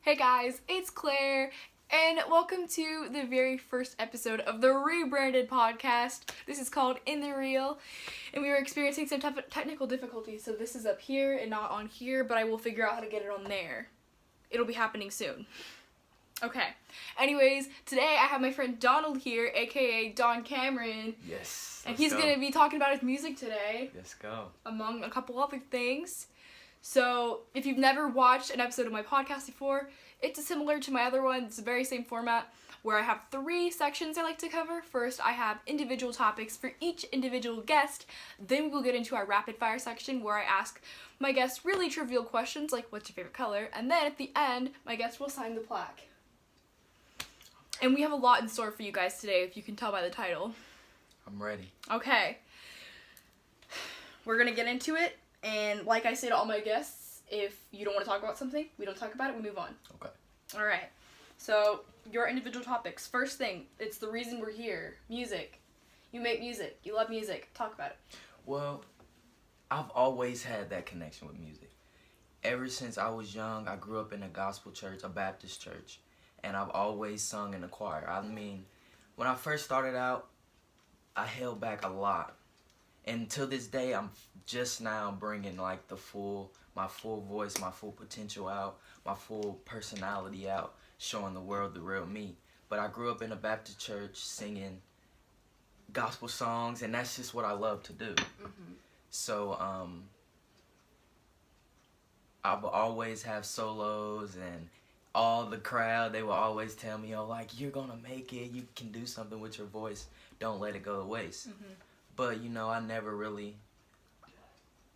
Hey guys, it's Claire, and welcome to the very first episode of the Rebranded podcast. This is called In the Real, and we were experiencing some technical difficulties, so this is up here and not on here, but I will figure out how to get it on there. It'll be happening soon. Okay, anyways, today I have my friend Donald here, aka Don Cameron. Yes. And he's going to be talking about his music today. Let's go. Among a couple other things. So, if you've never watched an episode of my podcast before, it's similar to my other one. It's the very same format where I have 3 sections I like to cover. First, I have individual topics for each individual guest. Then we'll get into our rapid fire section where I ask my guests really trivial questions like, what's your favorite color? And then at the end, my guest will sign the plaque. And we have a lot in store for you guys today, if you can tell by the title. I'm ready. Okay. We're going to get into it. And like I say to all my guests, if you don't want to talk about something, we don't talk about it, we move on. Okay. All right. So, your individual topics. First thing, it's the reason we're here. Music. You make music. You love music. Talk about it. Well, I've always had that connection with music. Ever since I was young, I grew up in a gospel church, a Baptist church, and I've always sung in the choir. I mean, when I first started out, I held back a lot. And to this day, I'm just now bringing like my full voice, my full potential out, my full personality out, showing the world the real me. But I grew up in a Baptist church singing gospel songs, and that's just what I love to do. Mm-hmm. So I will always have solos, and all the crowd, they will always tell me, oh, like, you're gonna make it, you can do something with your voice, don't let it go to waste. Mm-hmm. But, you know,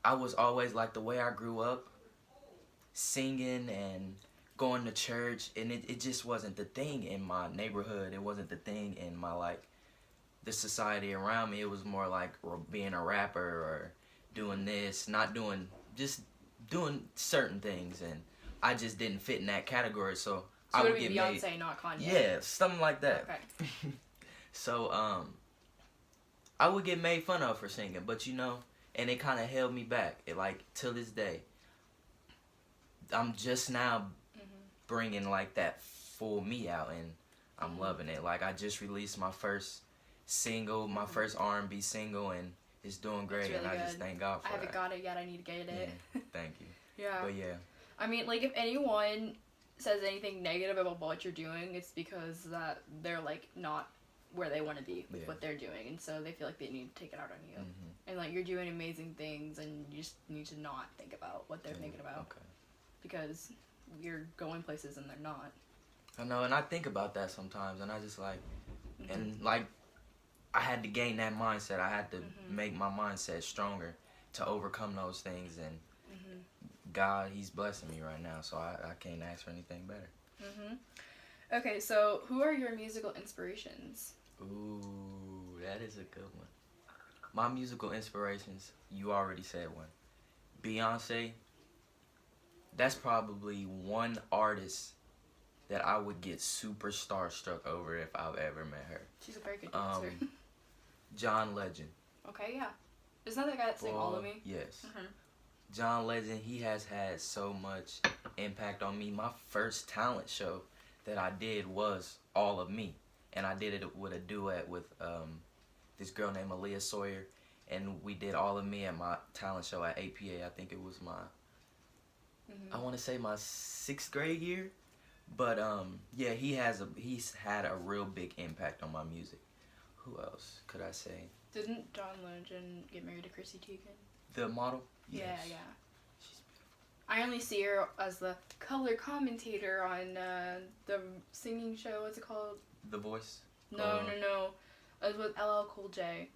I was always like, the way I grew up, singing and going to church, and it just wasn't the thing in my neighborhood. It wasn't the thing in my, like, the society around me. It was more like being a rapper or doing this, just doing certain things, and I just didn't fit in that category, so I would get Beyonce, made, not Kanye. yeah, something like that. Okay. So, I would get made fun of for singing, but you know, and it kind of held me back. It, like, till this day, I'm just now bringing like that full me out, and I'm loving it. Like, I just released my first single, my first R&B single, and it's doing great. It's really and I good. just thank God for I haven't that. got it yet. I need to get it. Yeah, thank you. Yeah. But yeah. I mean, like, if anyone says anything negative about what you're doing, it's because that they're, like, not where they want to be with what they're doing, and so they feel like they need to take it out on you. Mm-hmm. And, like, you're doing amazing things, and you just need to not think about what they're thinking about. Okay. Because you're going places and they're not. I know, and I think about that sometimes, and I just like, and like, I had to gain that mindset. I had to make my mindset stronger to overcome those things, and God, He's blessing me right now, so I can't ask for anything better. Okay, so who are your musical inspirations? Ooh, that is a good one. My musical inspirations, you already said one. Beyonce, that's probably one artist that I would get super starstruck over if I've ever met her. She's a very good dancer. John Legend. Okay, yeah. Isn't that the guy that sang All of Me? Yes. John Legend, he has had so much impact on me. My first talent show that I did was All of Me, and I did it with a duet with this girl named Aaliyah Sawyer, and we did All of Me at my talent show at APA. I think it was my, I want to say my 6th grade year, but yeah, he's had a real big impact on my music. Who else could I say? Didn't John Legend get married to Chrissy Teigen? The model? Yes. Yeah. She's beautiful. I only see her as the color commentator on the singing show. What's it called? The Voice? No. It was with LL Cool J.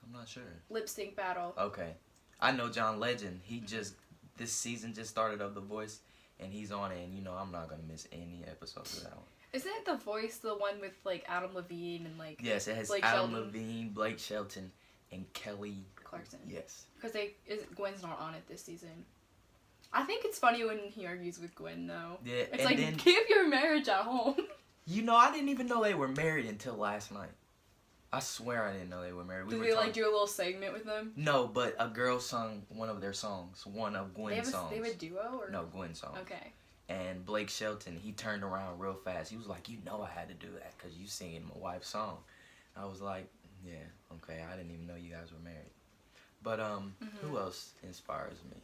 I'm not sure. Lip Sync Battle. Okay. I know John Legend. He this season just started of The Voice, and he's on it, and you know I'm not going to miss any episodes of that one. Isn't The Voice the one with, like, Adam Levine and, like... Yes, it has Blake Adam Shelton. Levine, Blake Shelton, and Kelly Clarkson. Yes. Because Gwen's not on it this season. I think it's funny when he argues with Gwen, though. Yeah, It's and like, then, keep your marriage at home. You know, I didn't even know they were married until last night. I swear I didn't know they were married. Did they, like, do a little segment with them? No, but a girl sung one of their songs, one of Gwen's songs. They have a duo? Or? No, Gwen's songs. Okay. And Blake Shelton, he turned around real fast. He was like, you know I had to do that because you singing my wife's song. I was like, yeah, okay, I didn't even know you guys were married. But who else inspires me?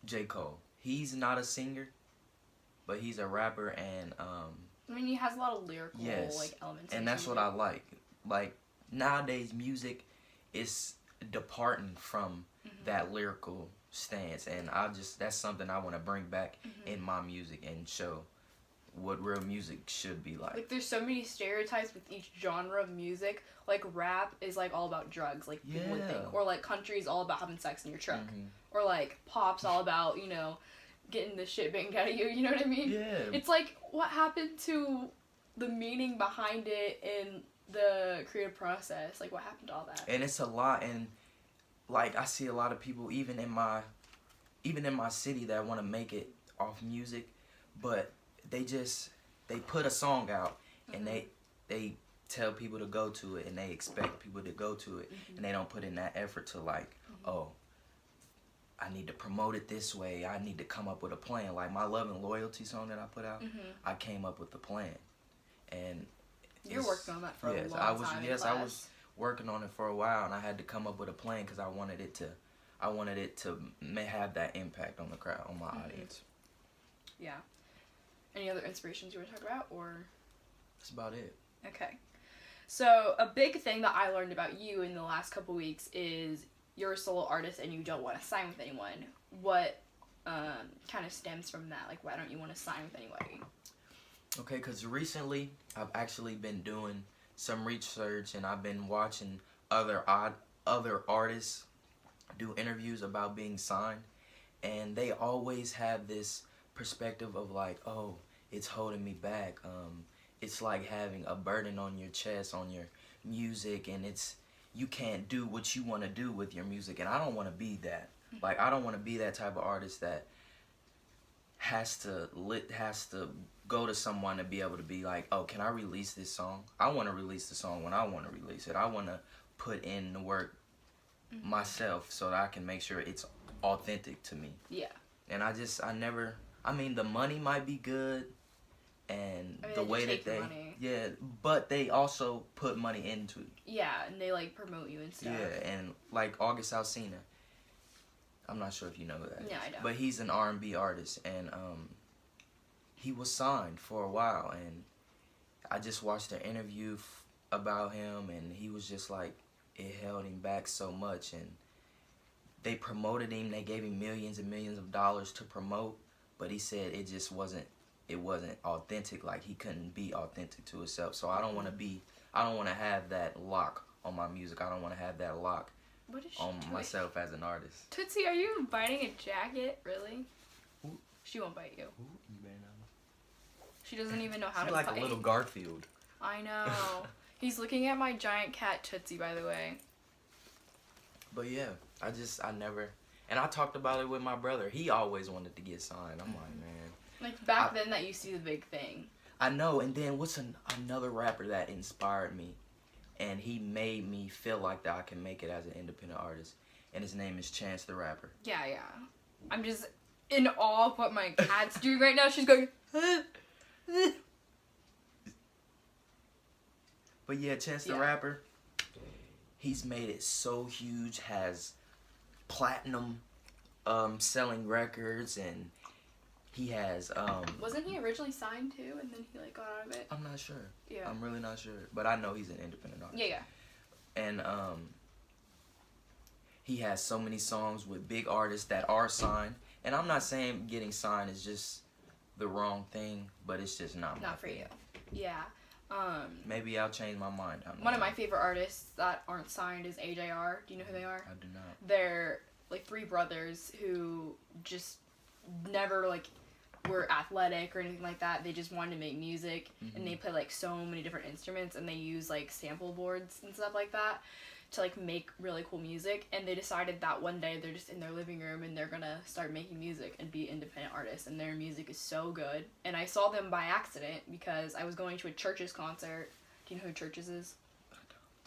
J. Cole. He's not a singer, but he's a rapper, and I mean, he has a lot of lyrical like elements. And that's what I like. Like nowadays, music is departing from that lyrical stance, and that's something I want to bring back in my music and show what real music should be like. Like, there's so many stereotypes with each genre of music. Like, rap is, like, all about drugs, like, people would think. Or, like, country is all about having sex in your truck. Or, like, pop's all about, you know, getting the shit banged out of you, you know what I mean? Yeah. It's like, what happened to the meaning behind it in the creative process? Like, what happened to all that? And it's a lot, and, like, I see a lot of people, even in my city, that want to make it off music, but they put a song out and they tell people to go to it and they expect people to go to it and they don't put in that effort to like, oh, I need to promote it this way. I need to come up with a plan. Like my Love and Loyalty song that I put out, I came up with the plan. And you're working on that for a long time. Yes, I was working on it for a while, and I had to come up with a plan because I wanted it to have that impact on the crowd, on my audience. Yeah. Any other inspirations you want to talk about, or? That's about it. Okay. So, a big thing that I learned about you in the last couple weeks is you're a solo artist and you don't want to sign with anyone. What kind of stems from that? Like, why don't you want to sign with anybody? Okay, because recently I've actually been doing some research and I've been watching other artists do interviews about being signed, and they always have this perspective of like, oh, it's holding me back. It's like having a burden on your chest, on your music, and you can't do what you want to do with your music. And I don't want to be that. Like, I don't want to be that type of artist that has to go to someone to be able to be like, oh, can I release this song? I want to release the song when I want to release it. I want to put in the work myself so that I can make sure it's authentic to me. Yeah. And I mean, the money might be good, and the way that they, but they also put money into it. Yeah, and they like promote you and stuff. Yeah, and like August Alsina, I'm not sure if you know that. Yeah, I don't. But he's an R&B artist, and he was signed for a while, and I just watched an interview about him, and he was just like, it held him back so much, and they promoted him. They gave him millions and millions of dollars to promote, but he said it just wasn't authentic. Like, he couldn't be authentic to himself. So I don't want to have that lock on my music. I don't want to have that lock on myself as an artist. Tootsie, are you biting a jacket? Really? Ooh. She won't bite you. Ooh, you better not. She doesn't even know how She's to like bite. a little Garfield. I know. He's looking at my giant cat Tootsie, by the way. But yeah, I never, and I talked about it with my brother. He always wanted to get signed. I'm like, man. Like, back then that used to be the big thing. I know, and then what's another rapper that inspired me, and he made me feel like that I can make it as an independent artist, and his name is Chance the Rapper. Yeah. I'm just in awe of what my cat's doing right now. She's going, But yeah, Chance the Rapper, he's made it so huge, has platinum selling records, and he has wasn't he originally signed too, and then he like got out of it? I'm not sure. Yeah. I'm really not sure, but I know he's an independent artist. Yeah. And he has so many songs with big artists that are signed, and I'm not saying getting signed is just the wrong thing, but it's just not for you. Yeah. Maybe I'll change my mind. One of my favorite artists that aren't signed is AJR. Do you know who they are? I do not. They're like three brothers who just never like were athletic or anything like that. They just wanted to make music, and they play like so many different instruments, and they use like sample boards and stuff like that to like make really cool music. And they decided that one day they're just in their living room and they're gonna start making music and be independent artists, and their music is so good. And I saw them by accident because I was going to a Churches concert. Do you know who Churches is?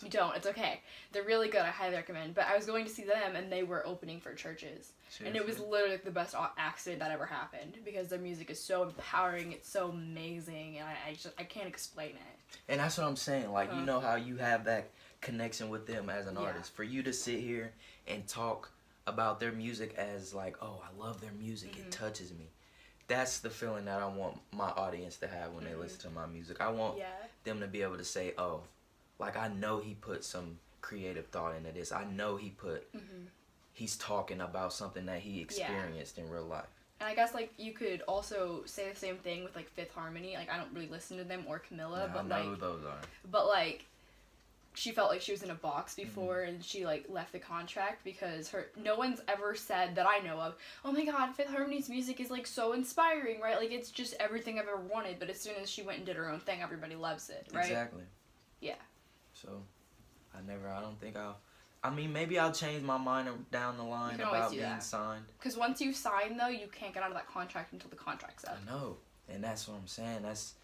You don't. It's okay. They're really good. I highly recommend. But I was going to see them, and they were opening for churches. Seriously? And it was literally the best accident that ever happened because their music is so empowering. It's so amazing, and I can't explain it. And that's what I'm saying. Like, you know how you have that connection with them as an artist. For you to sit here and talk about their music as like, oh, I love their music. It touches me. That's the feeling that I want my audience to have when they listen to my music. I want them to be able to say, oh, like, I know he put some creative thought into this. I know he put, he's talking about something that he experienced in real life. And I guess, like, you could also say the same thing with, like, Fifth Harmony. Like, I don't really listen to them or Camilla, but, I know who those are. But, like, she felt like she was in a box before, and she, like, left the contract because no one's ever said that I know of, oh my god, Fifth Harmony's music is, like, so inspiring, right? Like, it's just everything I've ever wanted, but as soon as she went and did her own thing, everybody loves it, right? Exactly. Yeah. So, I don't think I mean, maybe I'll change my mind down the line about being signed. Because once you sign, though, you can't get out of that contract until the contract's up. I know, and that's what I'm saying. That's,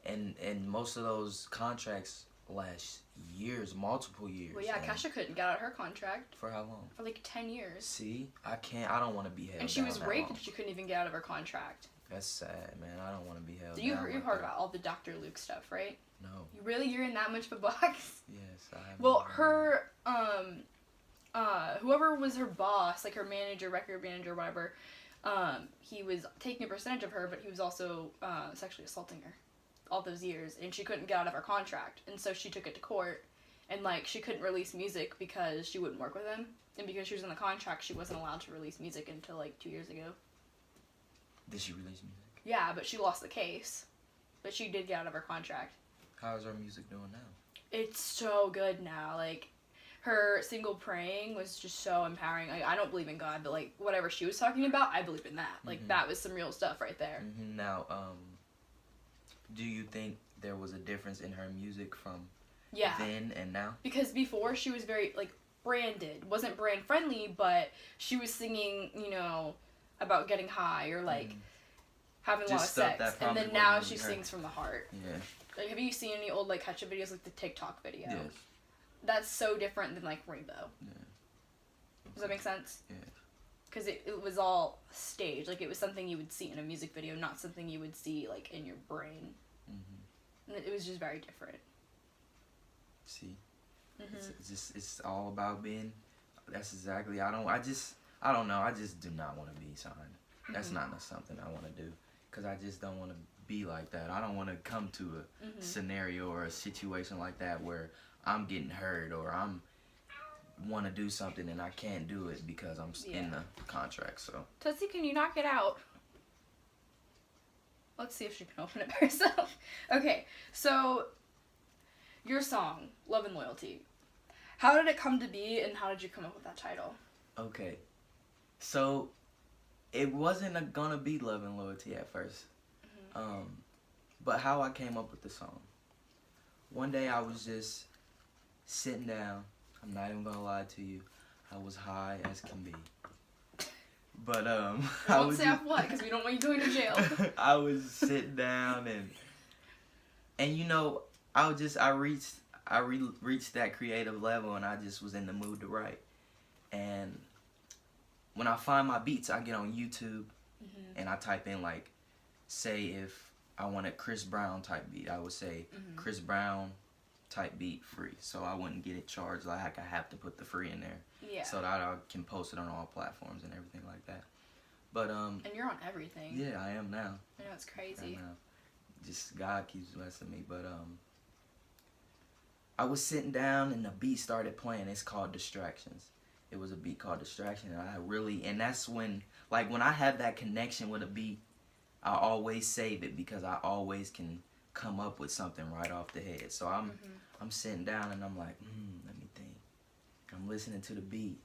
and most of those contracts last years, multiple years. Well, yeah, Kesha couldn't get out of her contract. For how long? For like 10 years. See, I don't want to be held. And she was raped, and she couldn't even get out of her contract. That's sad, man. I don't want to be held. You've heard about all the Dr. Luke stuff, right? No. You're in that much of a box? Yes, I have. Well, her whoever was her boss, like her manager, record manager, whatever, he was taking a percentage of her, but he was also sexually assaulting her all those years, and she couldn't get out of her contract, and so she took it to court, and like she couldn't release music because she wouldn't work with him, and because she was in the contract, she wasn't allowed to release music until like 2 years ago. Did she release music? Yeah, but she lost the case, but she did get out of her contract. How's her music doing now? It's so good now. Like, her single Praying was just so empowering. Like, I don't believe in God, but like whatever she was talking about, I believe in that. Like, that was some real stuff right there. Now, do you think there was a difference in her music from then and now? Because before she was very like branded, wasn't brand friendly, but she was singing, you know, about getting high or like having a lot of sex, and then now she sings from the heart. Yeah. Like, have you seen any old like ketchup videos, like the TikTok video? Yes. That's so different than like Rainbow. Yeah. Okay. Does that make sense? Yeah. Because it was all staged. Like, it was something you would see in a music video, not something you would see like in your brain. And it was just very different. See, it's all about being. That's exactly. I don't know. I just do not want to be signed. That's not something I want to do, because I just don't want to be like that. I don't want to come to a scenario or a situation like that where I'm getting hurt or I'm want to do something and I can't do it because I'm in the contract. So Tootsie, can you knock it out? Let's see if she can open it by herself. Okay, so your song, Love and Loyalty. How did it come to be, and how did you come up with that title? Okay, so it wasn't gonna be Love and Loyalty at first. But how I came up with the song. One day I was just sitting down. I'm not even gonna lie to you. I was high as can be. But I won't say off what, because we don't want you going to jail. I was sitting down and you know, I reached that creative level, and I just was in the mood to write. And when I find my beats, I get on YouTube and I type in, like, say if I want a Chris Brown type beat, I would say Chris Brown type beat free, so I wouldn't get it charged. Like, I have to put the free in there, so that I can post it on all platforms and everything like that. But and you're on everything. Yeah, I am now. I know, it's crazy. Just God keeps blessing me. But I was sitting down and the beat started playing. It's called Distractions. It was a beat called Distraction, and that's when, like, when I have that connection with a beat, I always save it because I always can come up with something right off the head. So I'm sitting down and I'm like, let me think. I'm listening to the beat.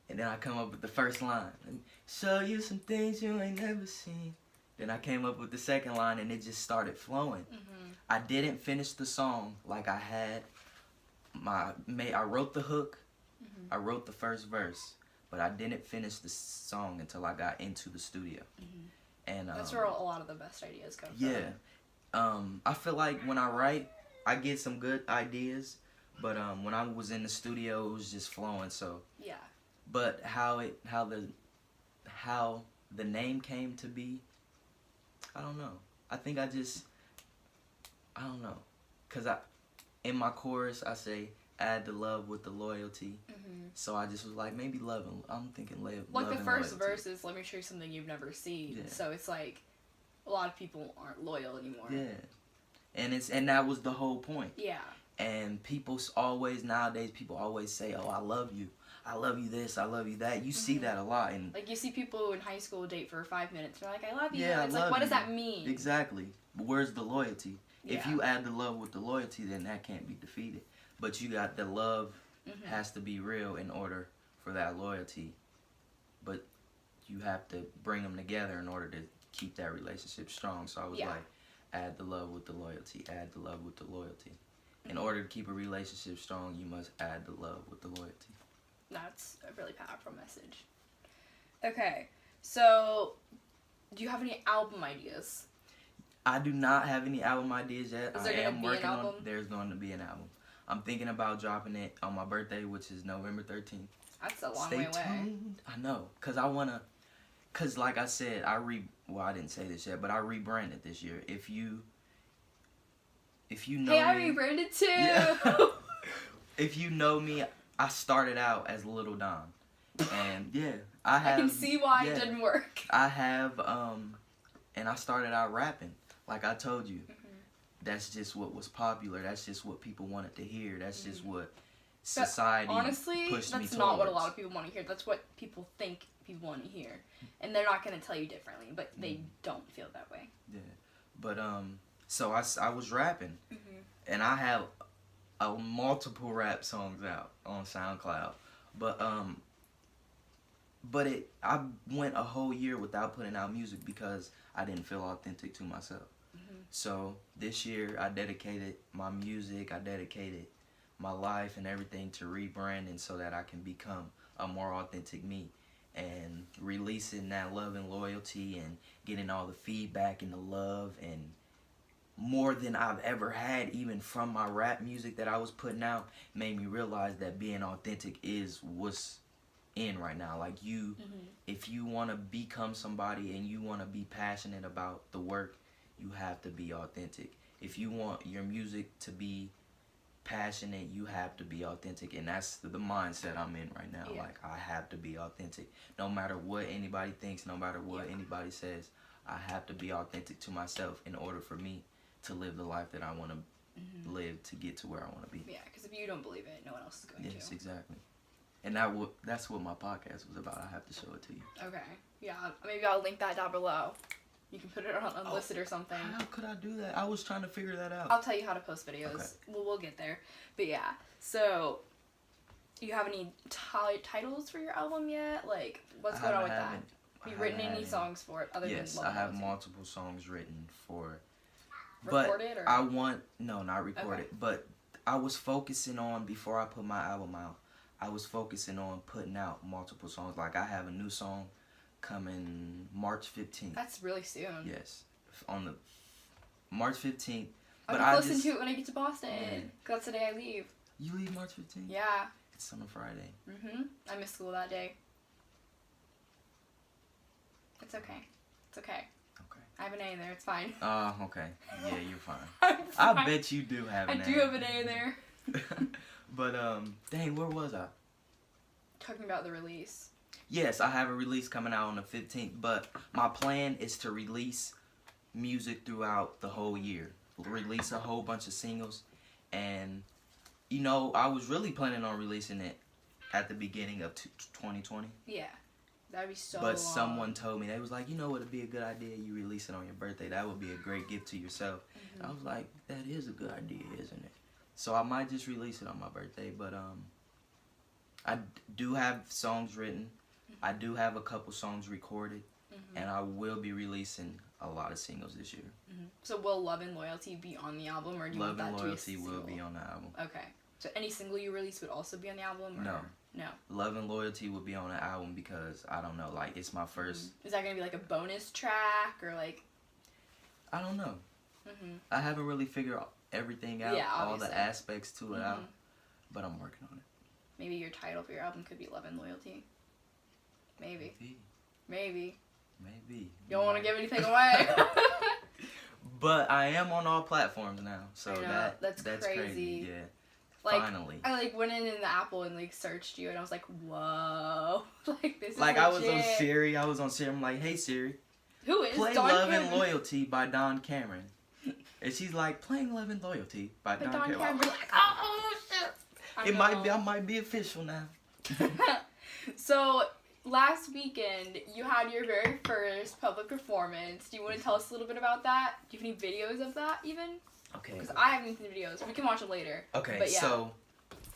And then I come up with the first line. Let me show you some things you ain't never seen. Then I came up with the second line and it just started flowing. I didn't finish the song like I had I wrote the hook. I wrote the first verse, but I didn't finish the song until I got into the studio. And that's where a lot of the best ideas come from. Yeah. I feel like when I write, I get some good ideas, but when I was in the studio, it was just flowing. So Yeah. but how the name came to be, I don't know. I think I don't know, cause in my chorus I say add the love with the loyalty. So I just was like, maybe love and I'm thinking love. Like love the and first loyalty. verse is, let me show you something you've never seen. Yeah. So it's like a lot of people aren't loyal anymore. Yeah, and that was the whole point. Yeah. And nowadays people always say, oh, I love you this, I love you that. You see that a lot. And like you see people in high school date for 5 minutes. They're like, I love you. Yeah, It's I like, love what does you. that mean? Exactly. But where's the loyalty? If Yeah. you add the love with the loyalty, then that can't be defeated. But you got the love has to be real in order for that loyalty. But you have to bring them together in order to keep that relationship strong. So I was like, add the love with the loyalty, add the love with the loyalty. In order to keep a relationship strong, you must add the love with the loyalty. That's a really powerful message. Okay, so do you have any album ideas? I do not have any album ideas yet. Is there I gonna am be an working album? There's going to be an album. I'm thinking about dropping it on my birthday, which is November 13th. That's a long Stay way away. tuned. I know, cause like I said, I didn't say this yet, but I rebranded this year. If you know Hey, I me, rebranded too. Yeah. If you know me, I started out as Little Don, and I can see why it didn't work. I have and I started out rapping, like I told you. That's just what was popular. That's just what people wanted to hear. That's just what society honestly, pushed me that's not what a towards. lot of people want to hear. That's what people think people want to hear, and they're not going to tell you differently. But they don't feel that way. Yeah, but so I was rapping, and I have multiple rap songs out on SoundCloud, but I went a whole year without putting out music because I didn't feel authentic to myself. So this year I dedicated my music, I dedicated my life and everything to rebranding so that I can become a more authentic me, and releasing that love and loyalty and getting all the feedback and the love and more than I've ever had, even from my rap music that I was putting out, made me realize that being authentic is what's in right now. Like if you want to become somebody and you want to be passionate about the work, you have to be authentic. If you want your music to be passionate, you have to be authentic, and that's the mindset I'm in right now. Like I have to be authentic, no matter what anybody thinks, no matter what anybody says. I have to be authentic to myself in order for me to live the life that I want to live, to get to where I want to be. Yeah, because if you don't believe it, no one else is going to. Yes, exactly. And that's what my podcast was about. I have to show it to you. Okay. Yeah, maybe I'll link that down below. You can put it on Unlisted or something. How could I do that? I was trying to figure that out. I'll tell you how to post videos. Okay. We'll get there. But yeah, so do you have any titles for your album yet? Like, what's going on with that? Have you written any songs for it other than Yes, Love I and have Loyalty? multiple songs written for it. Recorded or? Not recorded, but I was focusing on, before I put my album out, I was focusing on putting out multiple songs. Like I have a new song coming March 15th. That's really soon. Yes, on the March 15th. I'll But listen to it when I get to Boston. Cause that's the day I leave. You leave March 15th? Yeah. It's on a Friday. I miss school that day. It's okay. It's okay. Okay. I have an A in there. It's fine. Oh, okay. Yeah, you're fine. I'm fine. I bet you do have an I A. do have an A in there. But dang, where was I? Talking about the release. Yes, I have a release coming out on the 15th, but my plan is to release music throughout the whole year. Release a whole bunch of singles, and I was really planning on releasing it at the beginning of 2020. Yeah, that'd be so But long. someone told me, they was like, it'd be a good idea you release it on your birthday. That would be a great gift to yourself. And I was like, that is a good idea, isn't it? So I might just release it on my birthday, but I do have songs written. I do have a couple songs recorded, and I will be releasing a lot of singles this year. So will Love and Loyalty be on the album, or do you Love want and that to be a Loyalty single? will be on the album. Okay. So any single you release would also be on the album? Or? No. No. Love and Loyalty will be on the album because, I don't know, like, it's my first... Is that going to be like a bonus track, or like... I don't know. I haven't really figured everything out, all the aspects to it out. But I'm working on it. Maybe your title for your album could be Love and Loyalty. Maybe. You don't want to give anything away. But I am on all platforms now, so that's crazy. crazy. Yeah. Like, Finally. I went in the Apple and searched you, and I was like, whoa, this is like legit. I was on Siri. I'm like, hey Siri, who is play Don Love Cameron? and Loyalty by Don Cameron. And she's like, playing Love and Loyalty by Don Cameron. I'm like, oh shit. I might be official now. So last weekend you had your very first public performance. Do you want to tell us a little bit about that? Do you have any videos of that even? Okay. Because I haven't seen the videos. We can watch them later. Okay. But yeah.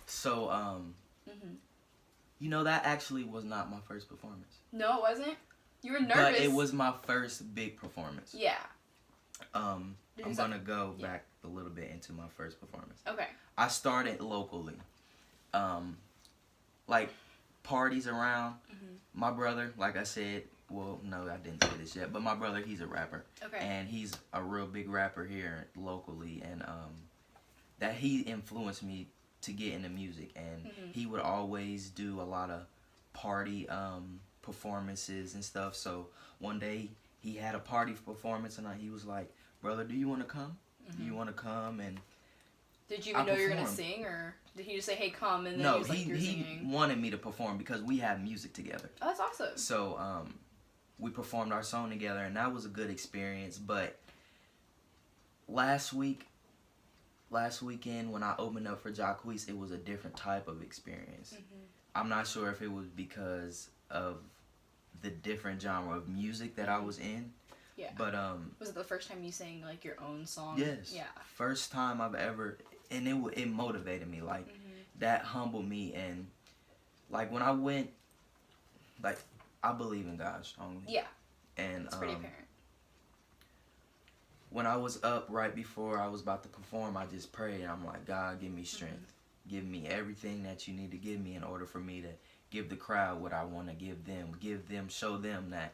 So you know, that actually was not my first performance. No, it wasn't. You were nervous. But it was my first big performance. Yeah. I'm gonna go back a little bit into my first performance. Okay. I started locally. Like parties around. My brother, like I said, well, no, I didn't say this yet, but my brother, he's a rapper. Okay. And he's a real big rapper here locally, and that he influenced me to get into music, and he would always do a lot of party performances and stuff. So one day he had a party performance, and he was like, "Brother, do you want to come? Do you want to come?" And did you even know you were gonna sing, or did he just say, "Hey, come"? And then no, he was like, "You're singing"? He wanted me to perform because we have music together. Oh, that's awesome. So we performed our song together, and that was a good experience. But last weekend when I opened up for Jacquees, it was a different type of experience. I'm not sure if it was because of the different genre of music that I was in. Yeah. But was it the first time you sang like your own song? Yes. Yeah. First time I've ever, and it motivated me, like that humbled me, and like when I went, like I believe in God strongly. Yeah. And it's pretty apparent. When I was up right before I was about to perform, I just prayed, and I'm like, God, give me strength. Give me everything that you need to give me in order for me to give the crowd what I want to give them, show them that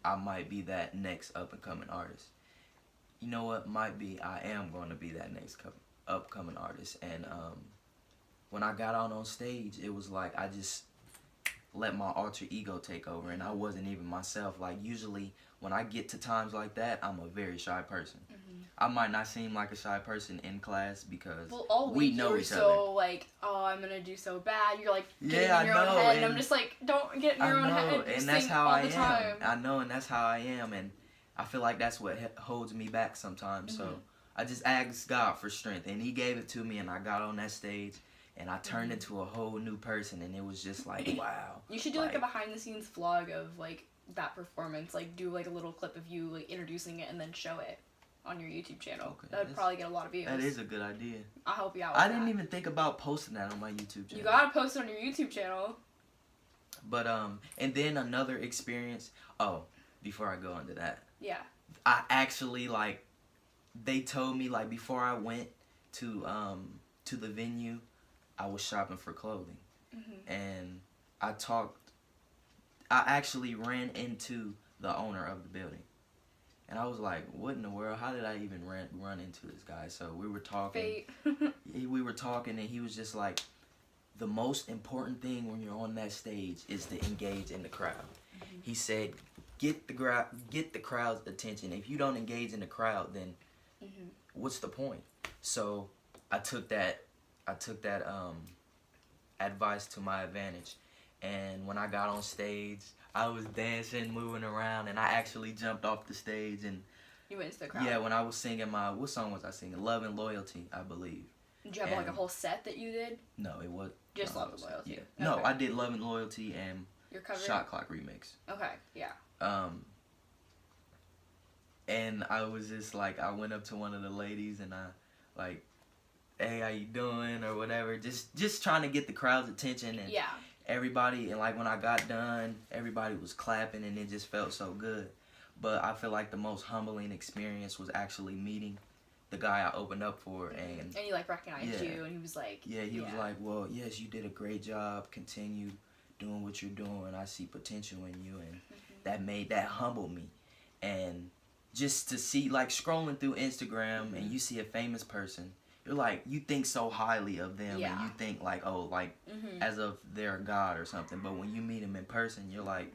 I might be that next up-and-coming artist. You know what? I am going to be that next upcoming artist. And when I got out on stage, it was like I just let my alter ego take over, and I wasn't even myself. Like usually when I get to times like that, I'm a very shy person. I might not seem like a shy person in class because we know each other. So like, oh, I'm gonna do so bad. You're like getting in your own head, and I'm just like, don't get in your own head. And that's how I am. I know, and that's how I am, and I feel like that's what holds me back sometimes. So I just asked God for strength, and He gave it to me, and I got on that stage, and I turned into a whole new person, and it was just like, wow. You should do like a behind-the-scenes vlog of like that performance. Like do like a little clip of you like introducing it, and then show it on your YouTube channel. Okay, that would probably get a lot of views. That is a good idea. I'll help you out with that. I didn't even think about posting that on my YouTube channel. You gotta post it on your YouTube channel. But and then another experience. Oh, before I go into that. Yeah. I actually like, they told me like before I went to the venue, I was shopping for clothing, and I actually ran into the owner of the building. And I was like, what in the world? How did I even run into this guy? So we were talking. Fate. We were talking, and he was just like, the most important thing when you're on that stage is to engage in the crowd. He said, get the crowd's attention. If you don't engage in the crowd, then what's the point? So I took that advice to my advantage. And when I got on stage, I was dancing, moving around, and I actually jumped off the stage. And you went into the crowd? Yeah, when I was singing what song was I singing? Love and Loyalty, I believe. Did you have like a whole set that you did? No, it was just Love and Loyalty. Yeah. Okay. No, I did Love and Loyalty and your cover? Shot Clock remix. Okay, yeah. And I was just like, I went up to one of the ladies and I like, hey, how you doing, or whatever, just trying to get the crowd's attention. And everybody, and like when I got done, everybody was clapping, and it just felt so good. But I feel like the most humbling experience was actually meeting the guy I opened up for, and he like recognized you, and he was like, he was like, well, yes, you did a great job, continue doing what you're doing, I see potential in you. And that humbled me. And just to see, like, scrolling through Instagram and you see a famous person, you're like, you think so highly of them, and you think, like, oh, like, as if they're a god or something. But when you meet him in person, you're like,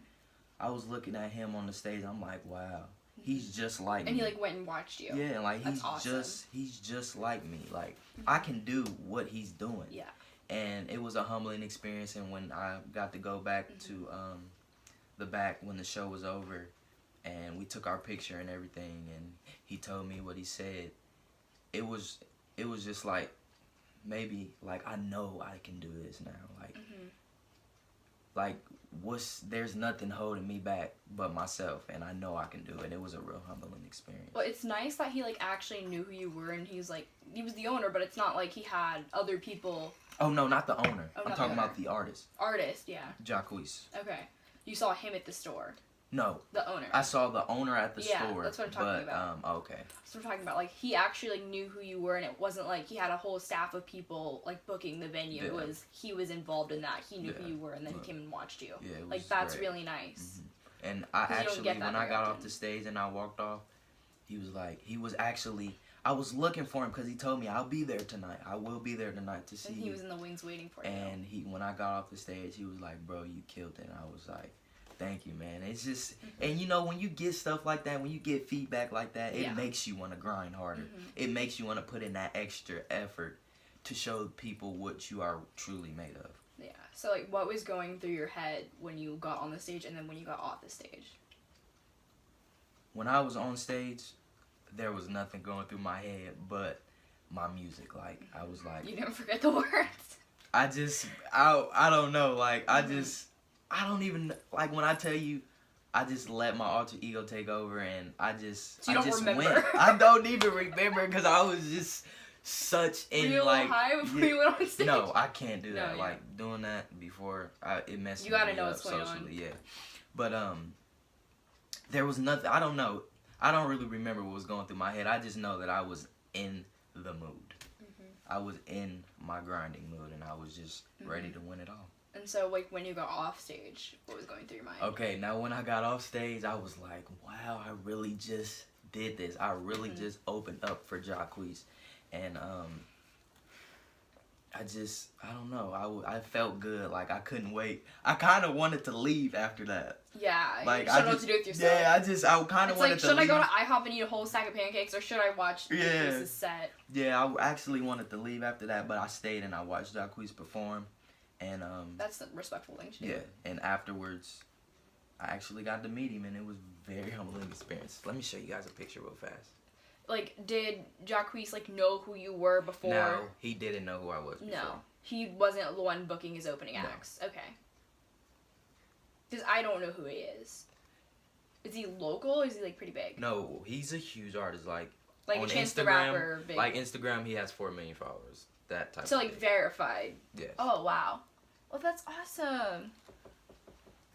I was looking at him on the stage, I'm like, wow, he's just like me. And he, like, went and watched you. Yeah, like, That's awesome. he's just like me. Like, I can do what he's doing. Yeah. And it was a humbling experience, and when I got to go back to the back when the show was over, and we took our picture and everything, and he told me what he said, it was just like, maybe, like, I know I can do this now. Like, like, there's nothing holding me back but myself, and I know I can do it. It was a real humbling experience. Well, it's nice that he, like, actually knew who you were, and he was the owner, but it's not like he had other people. Oh, no, not the owner. Oh, I'm talking about the artist. Artist, yeah. Jacquees. Okay. You saw him at the store. No. The owner. I saw the owner at the store. Yeah, that's what I'm talking about. Okay. That's what I'm talking about. Like, he actually, like, knew who you were, and it wasn't like he had a whole staff of people, like, booking the venue. Yeah. It was, he was involved in that. He knew who you were, and then he came and watched you. Yeah, it was like, that's great. really nice. And I actually, when I got often. off the stage and I walked off, I was looking for him because he told me, I'll be there tonight. I will be there tonight to see you. And he was in the wings waiting for you. And when I got off the stage, he was like, bro, you killed it. And I was like, thank you, man. It's just, and you know, when you get stuff like that, when you get feedback like that, it makes you want to grind harder. It makes you want to put in that extra effort to show people what you are truly made of. Yeah. So, like, what was going through your head when you got on the stage and then when you got off the stage? When I was on stage, there was nothing going through my head but my music. Like, I was like... You didn't forget the words? I don't know. Like, I don't even... Like, when I tell you, I just let my alter ego take over, and I just... So you don't remember? Went. I don't even remember, because I was just such in, Were you like... high before you went on stage? No, I can't do that. No, like, doing that before, it messes me up socially. You gotta know what's going on. Yeah. But, there was nothing... I don't know. I don't really remember what was going through my head. I just know that I was in the mood. I was in my grinding mood, and I was just ready to win it all. And so, like, when you got off stage, what was going through your mind? Okay, now when I got off stage, I was like, wow, I really just did this. I really just opened up for Jacquees. And, I don't know. I felt good. Like, I couldn't wait. I kind of wanted to leave after that. Yeah, like, you don't know what to do with yourself. Yeah, I kind of wanted like, to should leave. I go to IHOP and eat a whole stack of pancakes, or should I watch Jacquees' set? Yeah, I actually wanted to leave after that, but I stayed and I watched Jacquees perform. And, that's the respectful thing to do. Yeah, and afterwards, I actually got to meet him, and it was a very humbling experience. Let me show you guys a picture real fast. Like, did Jacquees, like, know who you were before? No, he didn't know who I was before. No, he wasn't the one booking his opening acts. Okay. Because I don't know who he is. Is he local, or is he, like, pretty big? No, he's a huge artist. Like on on Chance Instagram, the Rapper, big. like Instagram, he has 4 million followers. That type. So, of like, thing. verified. Yes. Oh, wow. Well, that's awesome.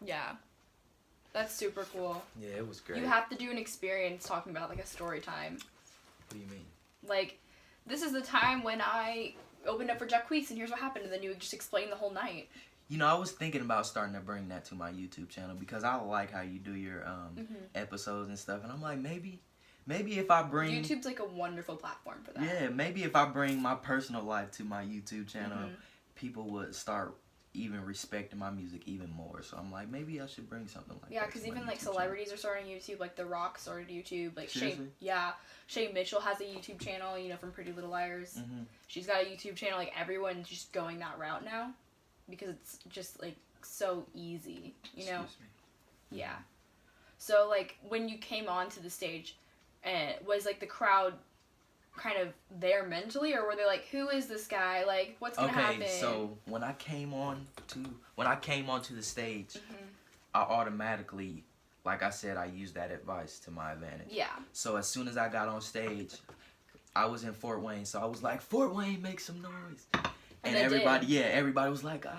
Yeah. That's super cool. Yeah, it was great. You have to do an experience talking about, like, a story time. What do you mean? Like, this is the time when I opened up for Jacquees, and here's what happened, and then you would just explain the whole night. You know, I was thinking about starting to bring that to my YouTube channel, because I like how you do your episodes and stuff, and I'm like, maybe if I bring... YouTube's, like, a wonderful platform for that. Yeah, maybe if I bring my personal life to my YouTube channel, people would start even respecting my music even more. So I'm like, maybe I should bring something like that. Yeah, because even, like, celebrities are starting YouTube. Like, The Rock started YouTube. Like, Seriously? Shay Mitchell has a YouTube channel, you know, from Pretty Little Liars. She's got a YouTube channel. Like, everyone's just going that route now, because it's just, like, so easy, you know? Excuse me. Yeah. So, like, when you came onto the stage, was, like, the crowd kind of there mentally, or were they like, who is this guy? Like, what's gonna happen? Okay, so when I came onto the stage, I automatically, like I said, I used that advice to my advantage. Yeah. So as soon as I got on stage, I was in Fort Wayne, so I was like, Fort Wayne, make some noise. And everybody was like, ah.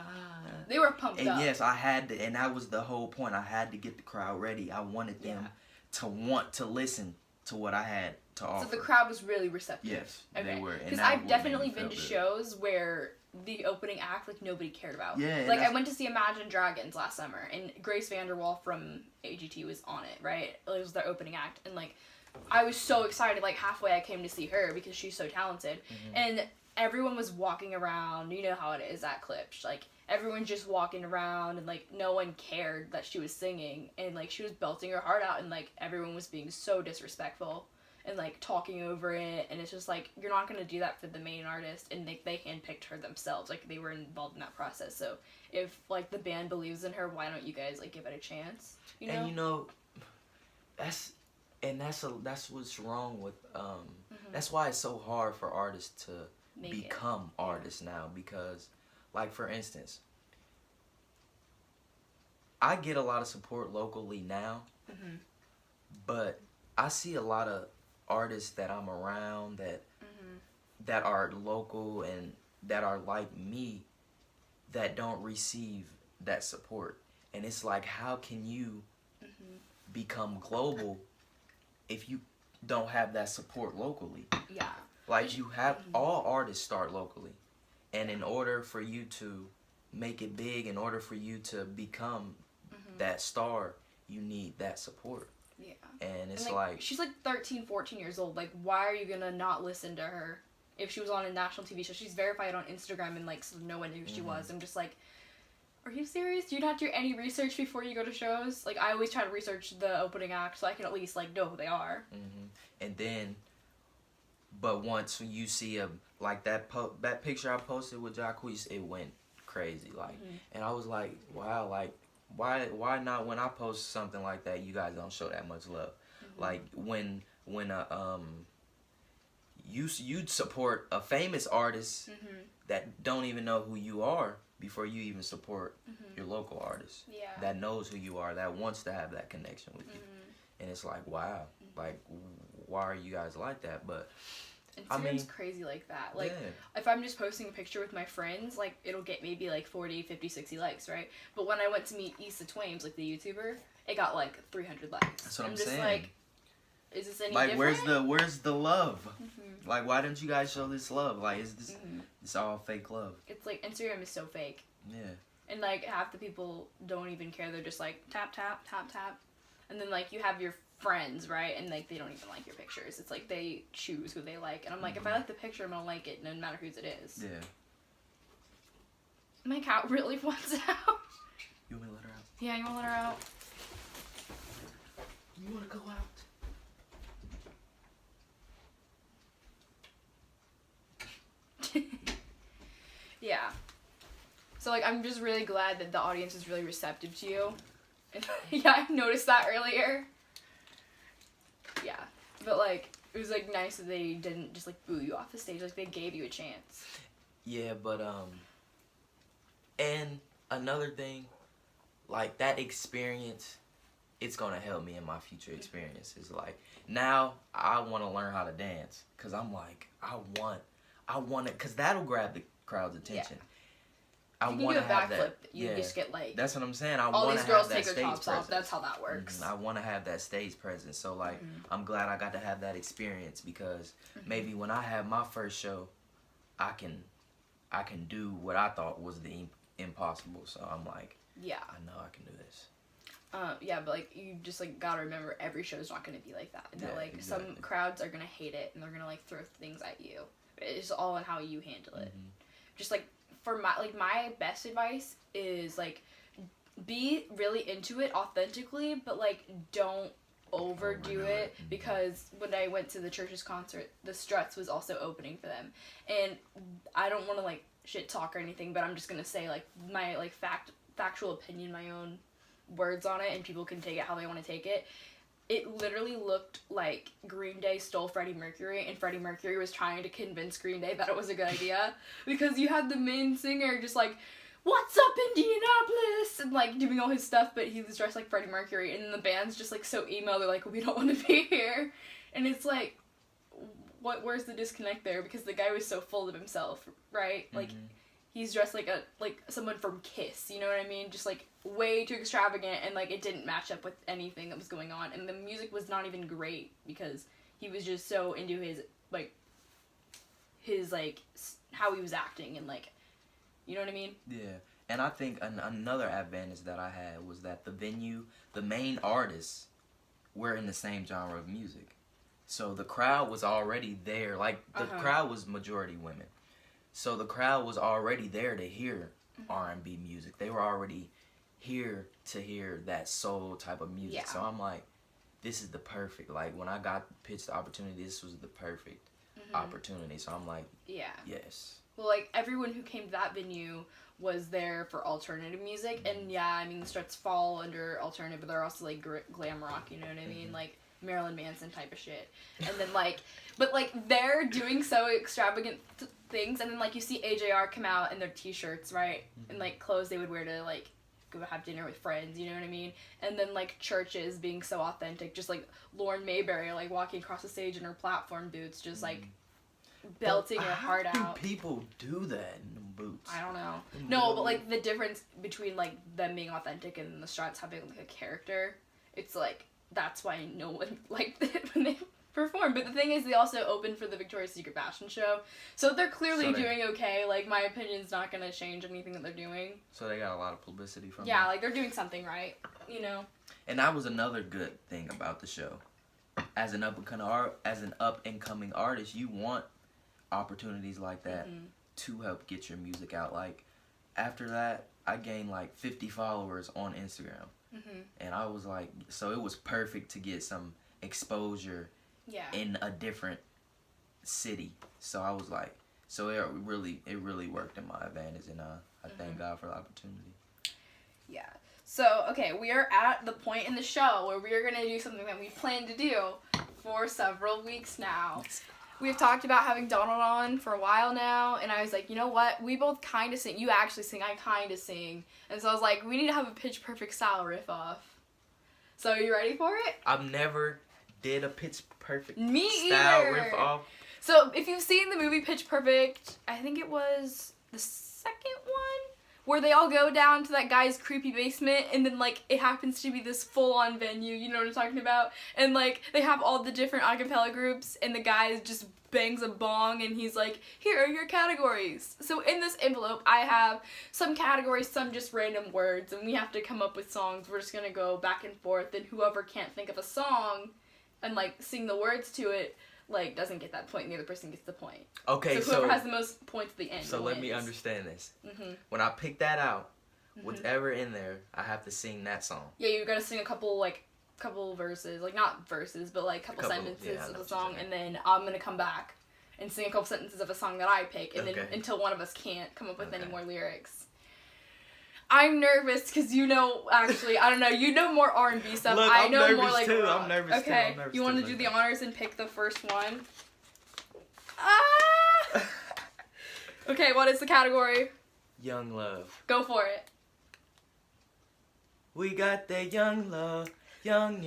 They were pumped up. And yes, I had to, and that was the whole point. I had to get the crowd ready. I wanted them to want to listen to what I had to offer. So the crowd was really receptive. Yes, okay. They were. Because I've definitely been to shows where the opening act, like, nobody cared about. Yeah. Like, I went to see Imagine Dragons last summer, and Grace Vanderwall from AGT was on it, right? It was their opening act, and, like, I was so excited, like, halfway I came to see her because she's so talented. And everyone was walking around. You know how it is at Clips. Like, everyone's just walking around, and, like, no one cared that she was singing. And, like, she was belting her heart out, and, like, everyone was being so disrespectful and, like, talking over it. And it's just, like, you're not going to do that for the main artist. And they handpicked her themselves. Like, they were involved in that process. So if, like, the band believes in her, why don't you guys, like, give it a chance? You know? And, you know, that's what's wrong with, that's why it's so hard for artists to become artists now, because, like, for instance, I get a lot of support locally now, but I see a lot of artists that I'm around that are local and that are like me that don't receive that support. And it's like, how can you become global if you don't have that support locally? Yeah. Like, you have, all artists start locally. And in order for you to make it big, in order for you to become that star, you need that support. Yeah. And it's and, like, she's like 13, 14 years old. Like, why are you gonna not listen to her if she was on a national TV show? She's verified on Instagram, and, like, so no one knew who she was. I'm just like, are you serious? Do you not do any research before you go to shows? Like, I always try to research the opening act so I can at least, like, know who they are. And then, but once you see like that picture I posted with Jacquees, it went crazy. Like, and I was like, wow, like, why not when I post something like that, you guys don't show that much love? Like, when you'd support a famous artist that don't even know who you are before you even support your local artist that knows who you are, that wants to have that connection with you. And it's like, wow, like, why are you guys like that? But Instagram's crazy like that. Like, if I'm just posting a picture with my friends, like, it'll get maybe, like, 40, 50, 60 likes, right? But when I went to meet Issa Twames, like, the YouTuber, it got, like, 300 likes. That's what I'm just saying. Like, is this any like, different? where's the love? Like, why didn't you guys show this love? Like, is this it's all fake love? It's like, Instagram is so fake. Yeah. And, like, half the people don't even care. They're just like, tap, tap, tap, tap. And then, like, you have your friends, right? And, like, they don't even like your pictures. It's like they choose who they like. And I'm like, if I like the picture, I'm gonna like it, no matter whose it is. Yeah. My cat really wants out. You want me to let her out? Yeah, you wanna let her out? You wanna go out? Yeah. So, like, I'm just really glad that the audience is really receptive to you. And, yeah, I noticed that earlier. Yeah. But, like, it was, like, nice that they didn't just, like, boo you off the stage. Like, they gave you a chance. Yeah, but, and another thing, like, that experience, it's gonna help me in my future experiences. Like, now, I want to learn how to dance. Because I'm like, I want it, because that'll grab the crowd's attention. Yeah. I you can want do to a have backflip, that. you just get, like, that's what I'm saying. I all want these to girls have that take their stage tops presence. off. That's how that works. I want to have that stage presence. So, like, I'm glad I got to have that experience, because maybe when I have my first show, I can do what I thought was the impossible. So I'm like, yeah, I know I can do this. Yeah, but, like, you just, like, gotta remember every show's not gonna be like that. And like, exactly. some crowds are gonna hate it, and they're gonna, like, throw things at you. It's all in how you handle it. Just, like, for my best advice is, like, be really into it authentically, but, like, don't overdo it, because when I went to the Church's concert, the Struts was also opening for them. And I don't want to, like, shit talk or anything, but I'm just gonna say, like, my, like, factual opinion, my own words on it, and people can take it how they want to take it. It literally looked like Green Day stole Freddie Mercury, and Freddie Mercury was trying to convince Green Day that it was a good idea, because you had the main singer just like, "What's up, Indianapolis?" and, like, doing all his stuff, but he was dressed like Freddie Mercury, and the band's just, like, so emo, they're like, "We don't want to be here." And it's like, where's the disconnect there? Because the guy was so full of himself, right? Like, he's dressed like someone from Kiss, you know what I mean? Just, like, way too extravagant, and, like, it didn't match up with anything that was going on, and the music was not even great, because he was just so into his how he was acting, and, like, you know what I mean? Yeah, and I think another advantage that I had was that the venue, the main artists, were in the same genre of music. So the crowd was already there. Like, the crowd was majority women. So the crowd was already there to hear R&B music. They were already here to hear that soul type of music. Yeah. So I'm like, this is the perfect, like, when I got pitched the opportunity, this was the perfect opportunity. So I'm like, yes. Well, like, everyone who came to that venue was there for alternative music, and yeah, I mean, the Struts fall under alternative, but they're also, like, glam rock, you know what I mean? Like, Marilyn Manson type of shit. And then, like, but, like, they're doing so extravagant things, and then, like, you see AJR come out in their t-shirts, right? And, like, clothes they would wear to, like, go have dinner with friends, you know what I mean? And then, like, churches being so authentic, just, like, Lauren Mayberry, like, walking across the stage in her platform boots, just, like, belting her heart out. How do people do that in them boots? I don't know. No, but, like, the difference between, like, them being authentic and the Struts having, like, a character, it's, like, that's why no one liked it when they performed. But the thing is, they also opened for the Victoria's Secret fashion show, so they're clearly doing okay. Like, my opinion's not gonna change anything that they're doing. So they got a lot of publicity from Yeah, like, they're doing something right, you know? And that was another good thing about the show. As an up-and-coming artist, you want opportunities like that to help get your music out. Like, after that, I gained like 50 followers on Instagram. And I was like, so it was perfect to get some exposure in a different city. So I was like, so it really worked in my advantage, and I thank God for the opportunity. Yeah. So, okay, we are at the point in the show where we are going to do something that we plan to do for several weeks now. We've talked about having Donald on for a while now, and I was like, you know what? We both kind of sing. You actually sing. I kind of sing. And so I was like, we need to have a Pitch Perfect style riff off. So, are you ready for it? I've never did a Pitch Perfect Me style either. riff off. So, if you've seen the movie Pitch Perfect, I think it was the second one, where they all go down to that guy's creepy basement, and then, like, it happens to be this full-on venue, you know what I'm talking about? And, like, they have all the different acapella groups, and the guy just bangs a bong, and he's like, here are your categories. So in this envelope, I have some categories, some just random words, and we have to come up with songs. We're just gonna go back and forth, and whoever can't think of a song and, like, sing the words to it, like, doesn't get that point, and the other person gets the point. Okay, so whoever has the most points at the end So wins. let me understand this. When I pick that out, whatever in there, I have to sing that song. Yeah, you gotta sing a couple verses, like, not verses, but, like, couple sentences of the song, and then I'm gonna come back and sing a couple sentences of a song that I pick, and then until one of us can't come up with any more lyrics. I'm nervous because you know, actually, I don't know, you know more R&B stuff. Look, I know more, like, too. rock. I'm nervous too. Okay, I'm nervous you want to too. do the honors and pick the first one? Ah! Okay, what is the category? Young love. Go for it. We got that young love, young.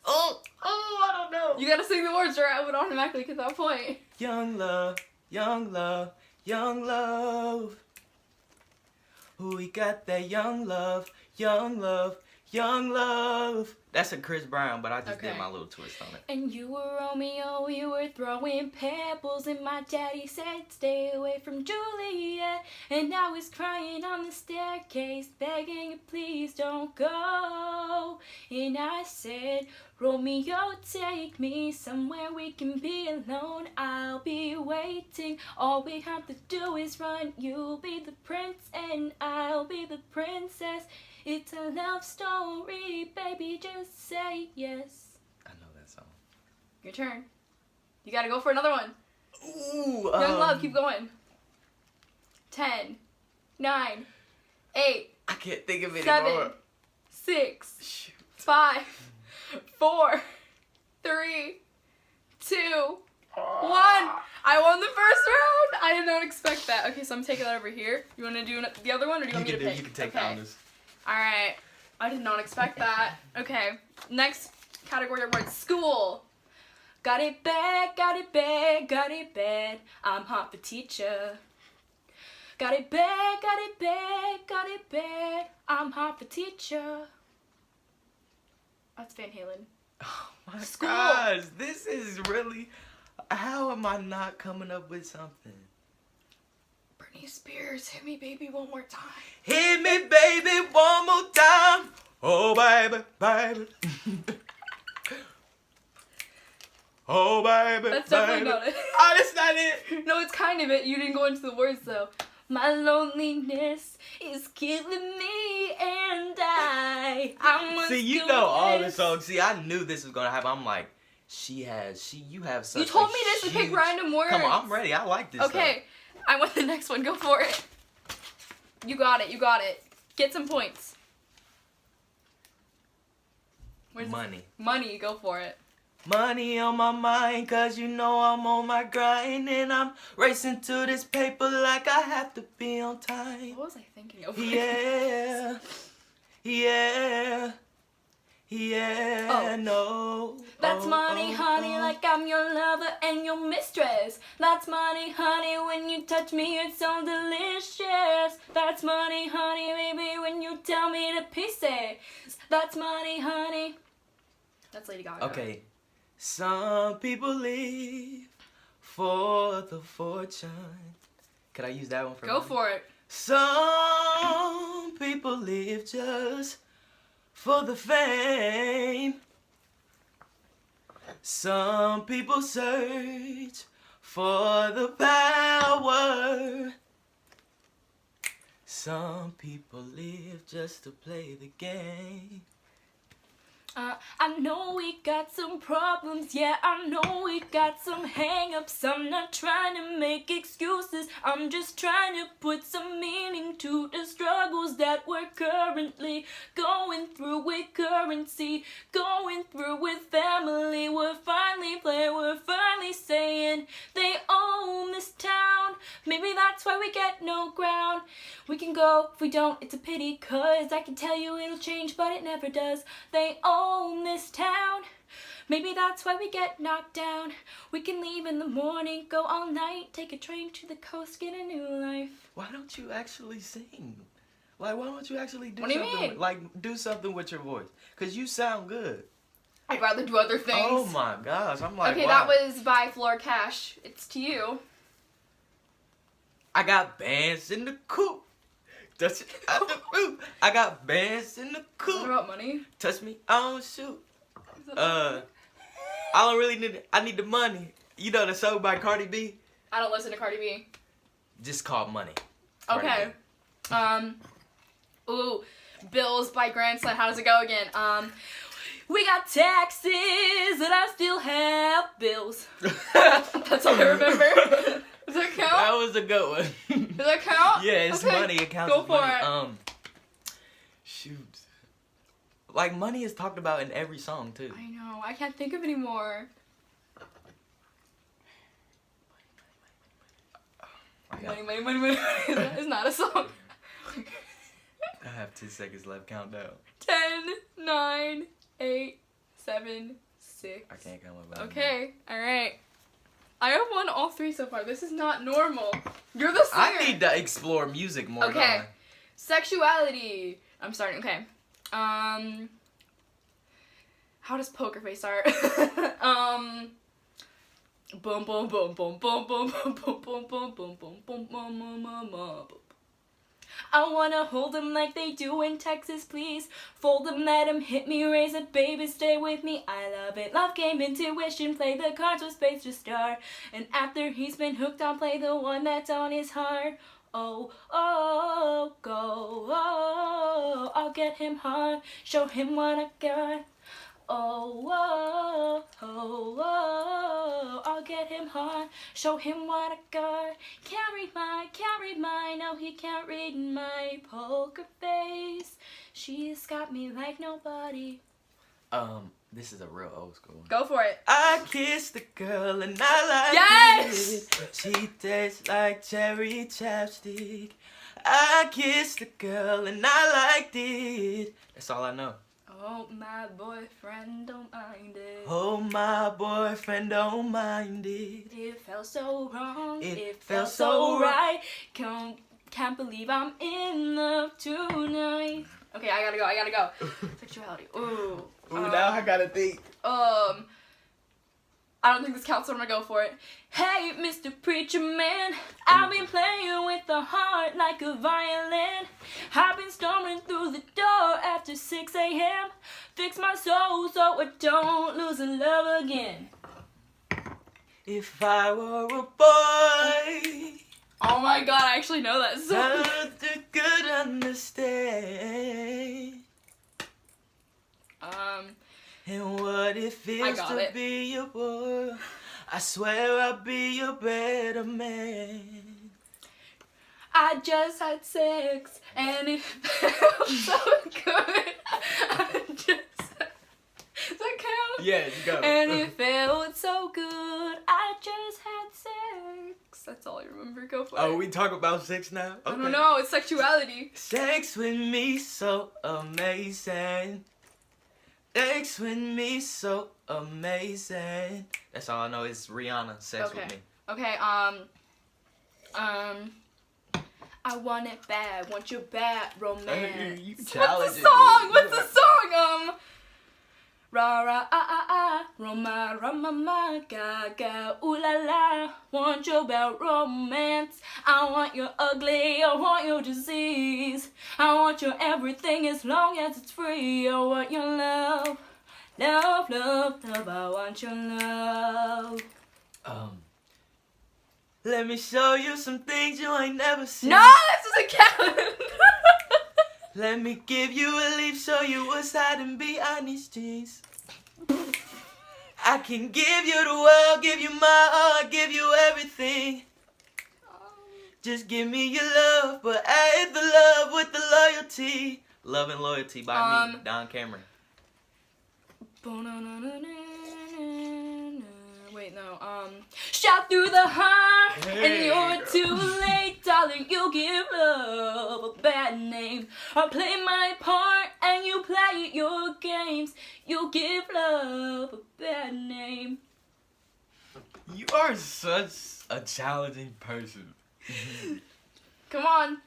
Oh, I don't know. You gotta sing the words or I would automatically get that point. Young love, young love, young love. We got that young love, young love, young love. That's a Chris Brown, but I just did my little twist on it. And you were Romeo, you were throwing pebbles, and my daddy said, stay away from Juliet. And now he's crying on the staircase, begging you, please don't go. And I said, Romeo, take me somewhere we can be alone. I'll be waiting. All we have to do is run. You'll be the prince and I'll be the princess. It's a love story, baby, just say yes. I know that song. Your turn. You gotta go for another one. Ooh, Young love, keep going. 10, 9, 8, I can't think of it 7, anymore. 6, Shoot. 5, 4, 3, 2, 1. I won the first round. I did not expect that. Okay, so I'm taking that over here. You want to do the other one, or do you want me to pick? You can take okay. honors. All right. I did not expect that. Okay. Next category of words: school. Got it bad, got it bad, got it bad. I'm hot for teacher. Got it bad, got it bad, got it bad. I'm hot for teacher. That's Van Halen. Oh my School. gosh, this is really. How am I not coming up with something? Britney Spears, hit me, baby, one more time. Hit me, baby, one more time. Oh, baby, baby. Oh, baby. That's definitely baby. not it. Oh, that's not it. No, it's kind of it. You didn't go into the words though. My loneliness is killing me and I must See, you know all the songs. See, I knew this was gonna happen. I'm like, you have such You told a me this to pick huge- random words. Come on, I'm ready. I like this. Okay, I want the next one. Go for it. You got it. You got it. Get some points. Where's Money. Money. Go for it. Money on my mind, cause you know I'm on my grind. And I'm racing to this paper like I have to be on time. What was I thinking of? Yeah. Yeah. Yeah. Oh. No. That's Oh, money, oh, honey, oh. like I'm your lover and your mistress. That's money, honey, when you touch me, it's so delicious. That's money, honey, baby, when you tell me to pieces. That's money, honey. That's Lady Gaga. Okay. Some people live for the fortune. Could I use that one for Go money? for it. Some people live just for the fame. Some people search for the power. Some people live just to play the game. I know we got some problems, yeah, I know we got some hang-ups. I'm not trying to make excuses, I'm just trying to put some meaning to the struggles that we're currently going through with currency, going through with family. We're finally playing, we're finally saying they own this town. Maybe that's why we get no ground. We can go, if we don't, it's a pity, cause I can tell you it'll change, but it never does. They own this town. Maybe that's why we get knocked down. We can leave in the morning, go all night, take a train to the coast, get a new life. Why don't you actually sing? Like, why don't you actually do What do you something? mean? Like, do something with your voice. Because you sound good. I'd rather do other things. Oh my gosh. I'm like, okay, wow. that was by Floor Cash. It's to you. I got bands in the coop. Touch it out the roof. I got bands in the What coop. about money? Touch me, I don't shoot. Is that I don't really need it. I need the money. You know the song by Cardi B? I don't listen to Cardi B. Just called Money. Cardi Okay. B. Ooh, Bills by Grandson. How does it go again? We got taxes and I still have bills. That's all I remember. Does that count? That was a good one. Does that count? Yeah, it's Okay, money. It counts go as for money. it. Shoot. Like, money is talked about in every song, too. I know. I can't think of any more. Money, money, money, money. That is not a song. I have 10 seconds left. Countdown. 10, 9, 8, 7, 6. I can't come up with it. Okay, alright. I have won all 3 so far. This is not normal. You're the singer. I need to explore music more. Okay. Don't I? Sexuality. I'm starting. Okay. How does Poker Face start? Boom boom boom boom boom boom boom boom boom boom boom boom boom boom boom boom. I wanna hold them like they do in Texas, please. Fold them, let them hit me, raise it, baby, stay with me. I love it. Love game, intuition, play the cards with space to start. And after he's been hooked on, play the one that's on his heart. Oh, oh, go, oh, I'll get him hard, show him what I got. Oh, oh, oh, oh, I'll get him hard, show him what I got. Can't read mine, no he can't read my poker face. She's got me like nobody. This is a real old school one. Go for it. I kissed the girl and I like Yes! it. She tastes like cherry chapstick. I kissed the girl and I liked it. That's all I know. Oh, my boyfriend don't mind it. Oh, my boyfriend don't mind it. It felt so wrong. It felt felt so so right. Can't believe I'm in love tonight. Okay, I gotta go. Sexuality. Ooh. Now I gotta think. I don't think this counts, so I'm gonna go for it. Hey, Mr. Preacher Man, I've been playing with the heart like a violin. I've been storming through the door after 6 a.m. Fix my soul so I don't lose in love again. if I were a boy. Oh my god, I actually know that song. I could understand. And what it feels to be your boy. I swear I'll be a better man. I just had sex and it felt so good. Does that count? Yeah, you go. And it felt so good. I just had sex. That's all I remember. Go for it. Oh, we talk about sex now? Okay. I don't know. It's sexuality. Sex with me so amazing. Sex with me so amazing. That's all I know is Rihanna, Sex with Me. Okay, I want it bad, want your bad romance. You What's challenging the song? me. What's the song? Ra ra ah ah ah, Roma Rama ma ga ga ooh la la. Want your bad romance. I want your ugly, I want your disease. I want your everything as long as it's free. I want your love, love, love, love. I want your love. Let me show you some things you ain't never seen. No, this doesn't count. Let me give you a leaf, show you what's hiding behind these jeans. I can give you the world, give you my heart, give you everything. Just give me your love, but add the love with the loyalty. Love and Loyalty by me, Don Cameron. Wait, no. Shout through the heart, and you're too late, darling. You give love a bad name. I play my part, and you play your games. You give love a bad name. You are such a challenging person. Come on.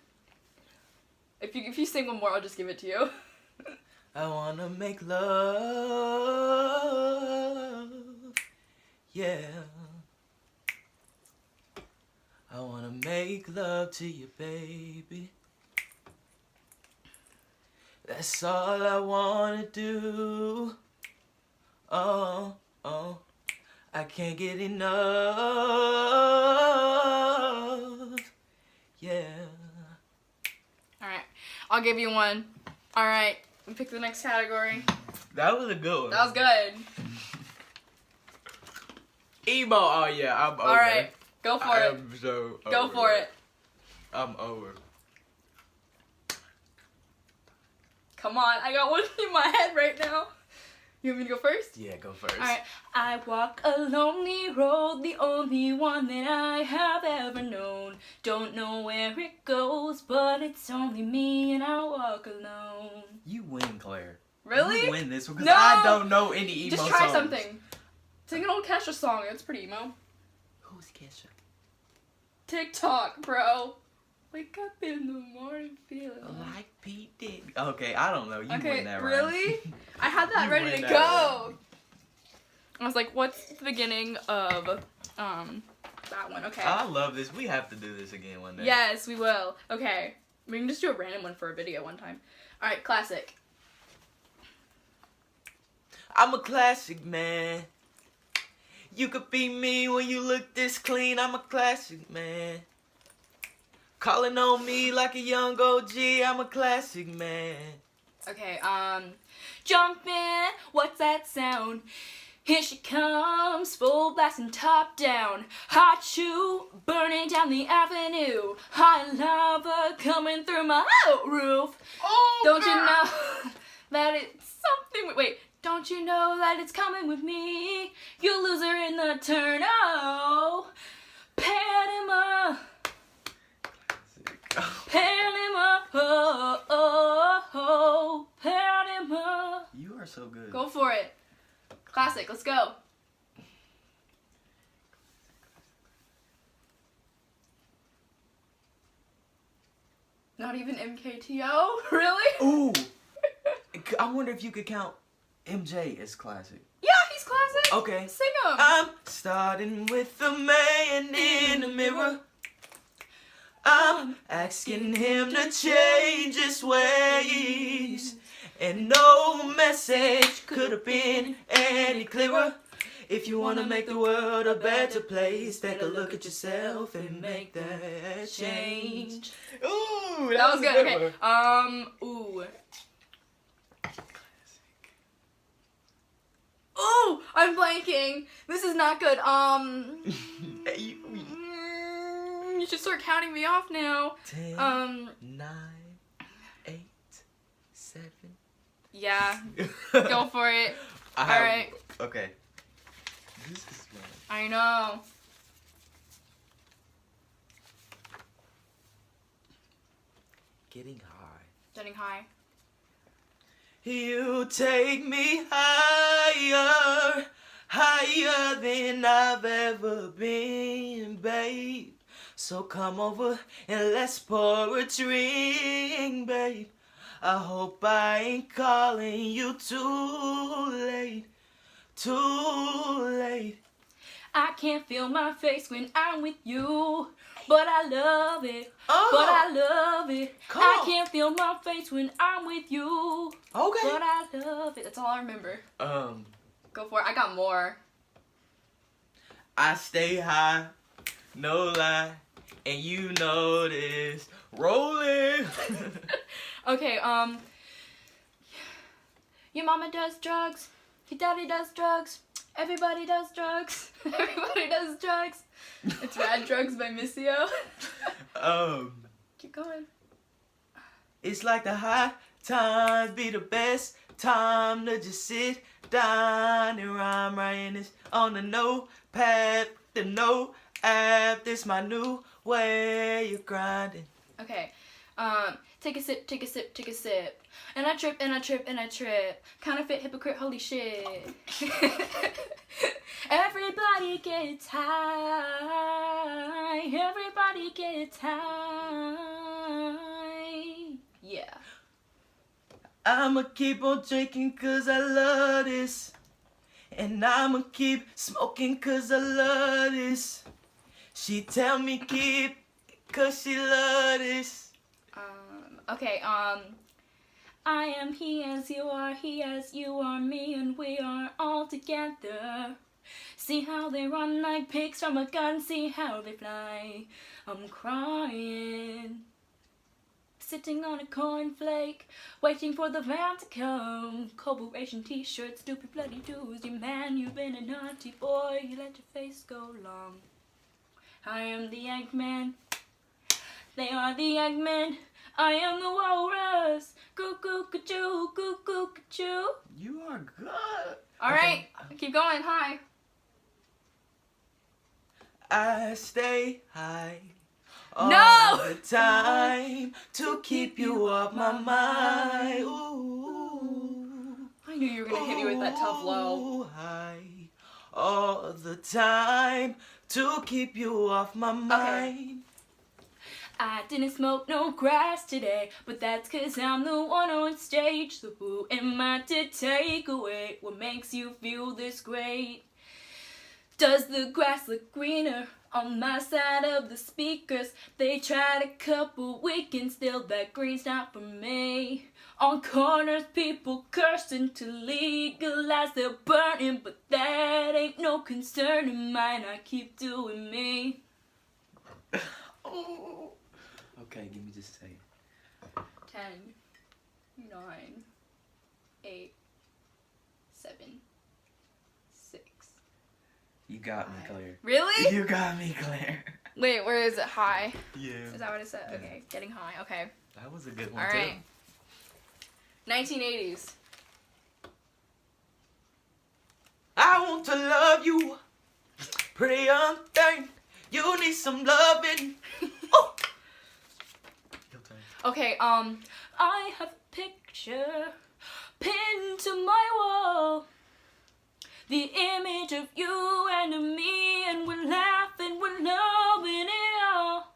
If you sing one more, I'll just give it to you. I wanna make love, yeah. I wanna make love to you, baby. That's all I wanna do. Oh, oh, I can't get enough, yeah. Alright, I'll give you one. Alright, we pick the next category. That was a good one. That was good. Emo, oh yeah, I'm over. Alright, go for it. I'm so over. Go for it. I'm over. Come on, I got one in my head right now. You want me to go first? Yeah, go first. Alright. I walk a lonely road, the only one that I have ever known. Don't know where it goes, but it's only me and I walk alone. You win, Claire. Really? You win this one because No! I don't know any emo Just try songs. something. Sing an old Kesha song, it's pretty emo. Who's Kesha? TikTok, bro. Wake up in the morning feeling Like Pete did. Okay, I don't know. You win that round. really? I had that You ready win to that go. round. I was like, what's the beginning of that one? Okay. I love this. We have to do this again one day. Yes, we will. Okay. We can just do a random one for a video one time. Alright, classic. I'm a classic man. You could be me when you look this clean. I'm a classic man. Calling on me like a young OG. I'm a classic man. Okay, jump in, what's that sound? Here she comes, full blast and top down. Hot shoe, burning down the avenue. Hot lava coming through my roof. Oh, Don't you know that it's something, wait, don't you know that it's coming with me? You loser in the turn, oh. Panama. Panama, oh, oh, oh, Panama. You are so good. Go for it. Classic, let's go. Not even MKTO? Really? Ooh. I wonder if you could count MJ as classic. Yeah, he's classic. Okay. Sing him. I'm starting with the man in the mirror. I'm asking him to change his ways. And no message could have been any clearer. If you wanna make the world a better place, take a look at yourself and make that change. Ooh, That was good. Okay. one. Ooh. Ooh, I'm blanking. This is not good. You should start counting me off now. 10, 9, 8, 7. Yeah. Go for it. All right. Okay. This is fun. I know. Getting high. Getting high. You take me higher, higher than I've ever been, babe. So come over and let's pour a drink, babe. I hope I ain't calling you too late, too late. I can't feel my face when I'm with you, but I love it. Oh. But I love it. Come I on. can't feel my face when I'm with you, Okay. but I love it. That's all I remember. Go for it. I got more. I stay high, no lie, and you know this. Rolling. Okay, your mama does drugs, your daddy does drugs, everybody does drugs, everybody does drugs. It's Rad Drugs by Missio. Keep going. It's like the high times be the best time to just sit down and rhyme, writing this on the notepad, the note app. This my new way of grinding. Okay, take a sip, take a sip, take a sip. And I trip, and I trip, and I trip. Counterfeit, hypocrite, holy shit. Everybody gets high. Everybody gets high. Yeah. I'ma keep on drinking cause I love this. And I'ma keep smoking cause I love this. She tell me keep cause she love this. Okay, I am he as you are, he as you are me, and we are all together. See how they run like pigs from a gun, see how they fly. I'm crying, sitting on a cornflake, waiting for the van to come. Corporation t-shirt, stupid bloody Tuesday, man, you've been a naughty boy, you let your face go long. I am the Eggman, they are the Eggmen, I am the walrus. Cuckoo, cuckoo, cuckoo, cuckoo. You are good. Alright, keep going, hi. I stay high all No! the time to keep you off my mind. Ooh, I knew you were gonna hit me with that tough low. ooh, high all the time to keep you off my mind. I didn't smoke no grass today, but that's cause I'm the one on stage. So who am I to take away what makes you feel this great? Does the grass look greener on my side of the speakers? They tried a couple weekends, still that green's not for me. On corners, people cursing to legalize their burning, but that ain't no concern of mine. I keep doing me. Oh. Okay, give me just a second. 10, 9, 8, 7, 6. You got me, Claire. Really? You got me, Claire. Wait, where is it? High? Yeah. Is that what it said? Yeah. Okay, getting high. Okay. That was a good one, Alright. 1980s. I want to love you, pretty young thing. You need some loving. Oh. Okay, I have a picture pinned to my wall. The image of you and me, and we're laughing, we're loving it all.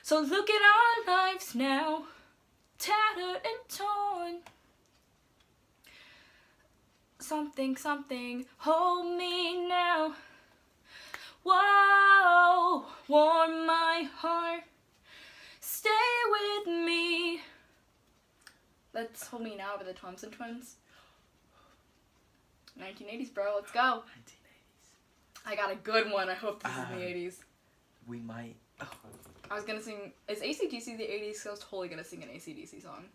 So look at our lives now, tattered and torn. Something, something, hold me now. Whoa, warm my heart. Stay with me. Let's Hold Me Now by the Thompson Twins. 1980s, bro. Let's go. 1980s. I got a good one. I hope this is in the 80s. We might. Oh. I was gonna sing. Is AC/DC the 80s? 'Cause I was totally gonna sing an AC/DC song.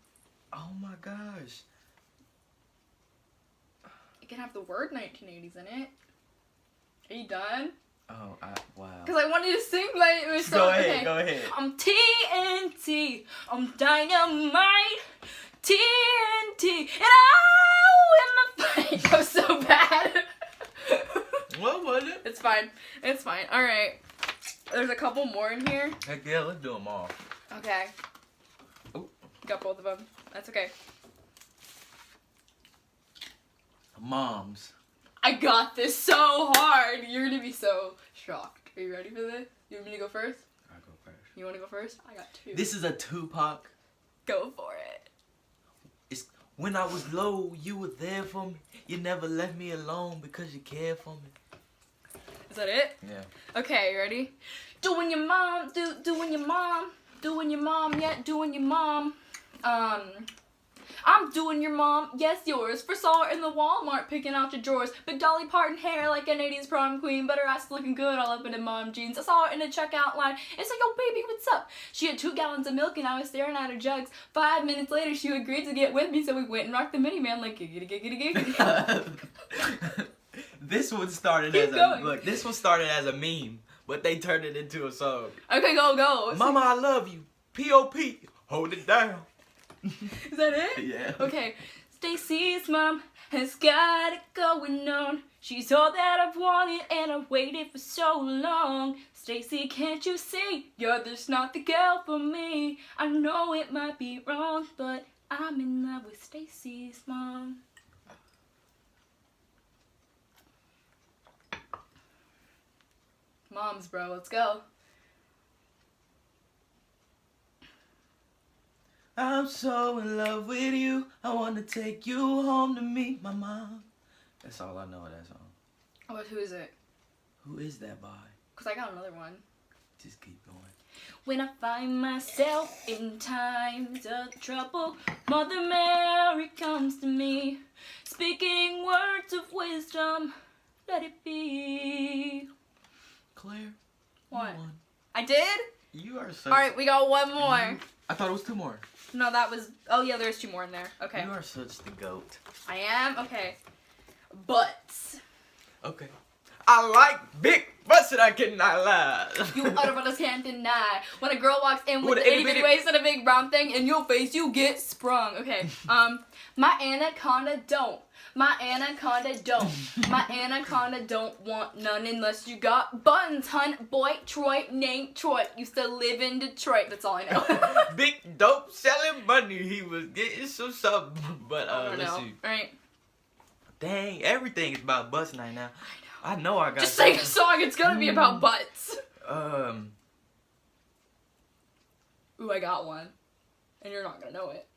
Oh my gosh. It can have the word 1980s in it. Are you done? Oh, wow. Because I wanted to sing, but it was so. Go ahead, okay. go ahead. I'm TNT. I'm dynamite. TNT. And oh, in the fight. I'm so bad. What was it? It's fine. It's fine. All right. There's a couple more in here. Heck yeah, let's do them all. Okay. Oh. Got both of them. That's okay. Moms. I got this so hard. You're gonna be so shocked. Are you ready for this? You want me to go first? I'll go first. You want to go first? I got two. This is a Tupac. Go for it. It's when I was low, you were there for me. You never left me alone because you cared for me. Is that it? Yeah. Okay, you ready? Doing your mom, doing your mom, doing your mom, yeah, doing your mom. I'm doing your mom, yes, yours. First saw her in the Walmart picking out your drawers. Big Dolly Parton hair like an 80s prom queen. But her ass looking good all up in the mom jeans. I saw her in the checkout line. It's like, yo, baby, what's up? She had 2 gallons of milk and I was staring at her jugs. 5 minutes later, she agreed to get with me, so we went and rocked the minivan like giggity, giggity, giggity. This one started Keep as going. this one started as a meme, but they turned it into a song. Okay, go. Mama, I love you. P.O.P. Hold it down. Is that it? Yeah. Okay. Stacey's mom has got it going on. She's all that I've wanted and I've waited for so long. Stacey, can't you see? You're just not the girl for me. I know it might be wrong, but I'm in love with Stacey's mom. Moms, bro, let's go. I'm so in love with you. I want to take you home to meet my mom. That's all I know of that song. Oh, who is it? Who is that by? Because I got another one. Just keep going. When I find myself in times of trouble, Mother Mary comes to me, speaking words of wisdom, let it be. Claire. What? You won. I did? You are so... Alright, we got one more. I thought it was 2 more. No, that was... Oh, yeah, there's 2 more in there. Okay. You are such the goat. I am? Okay. Butts. Okay. I like big butts and I cannot lie. You utterly can't deny. When a girl walks in with With an an itty-bitty itty-bitty- waist and a big brown thing in your face, you get sprung. Okay. My anaconda don't. My anaconda don't. My anaconda don't want none unless you got buttons, hun. Boy, Troy, named Troy. Used to live in Detroit. That's all I know. Big dope selling money. He was getting some something. But I don't let's know. see. Alright. Dang, everything is about butts right now. I know I got Just sing a song. It's gonna be about butts. Ooh, I got one. And you're not gonna know it.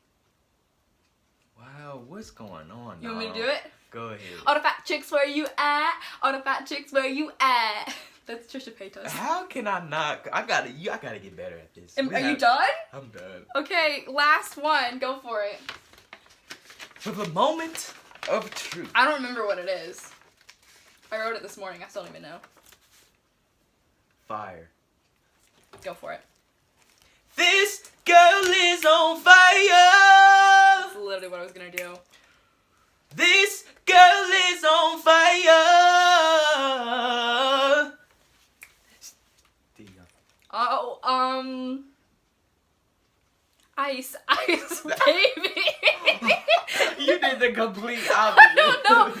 Wow, what's going on? You want me to do it? Go ahead. All the fat chicks, where you at? All the fat chicks, where you at? That's Trisha Paytas. How can I not? I gotta get better at this. Are you done? I'm done. Okay, last one. Go for it. For the moment of truth. I don't remember what it is. I wrote it this morning. I still don't even know. Fire. Go for it. This girl is on fire. That's literally what I was gonna do. This girl is on fire. Oh, Ice Baby. You did the complete opposite. No.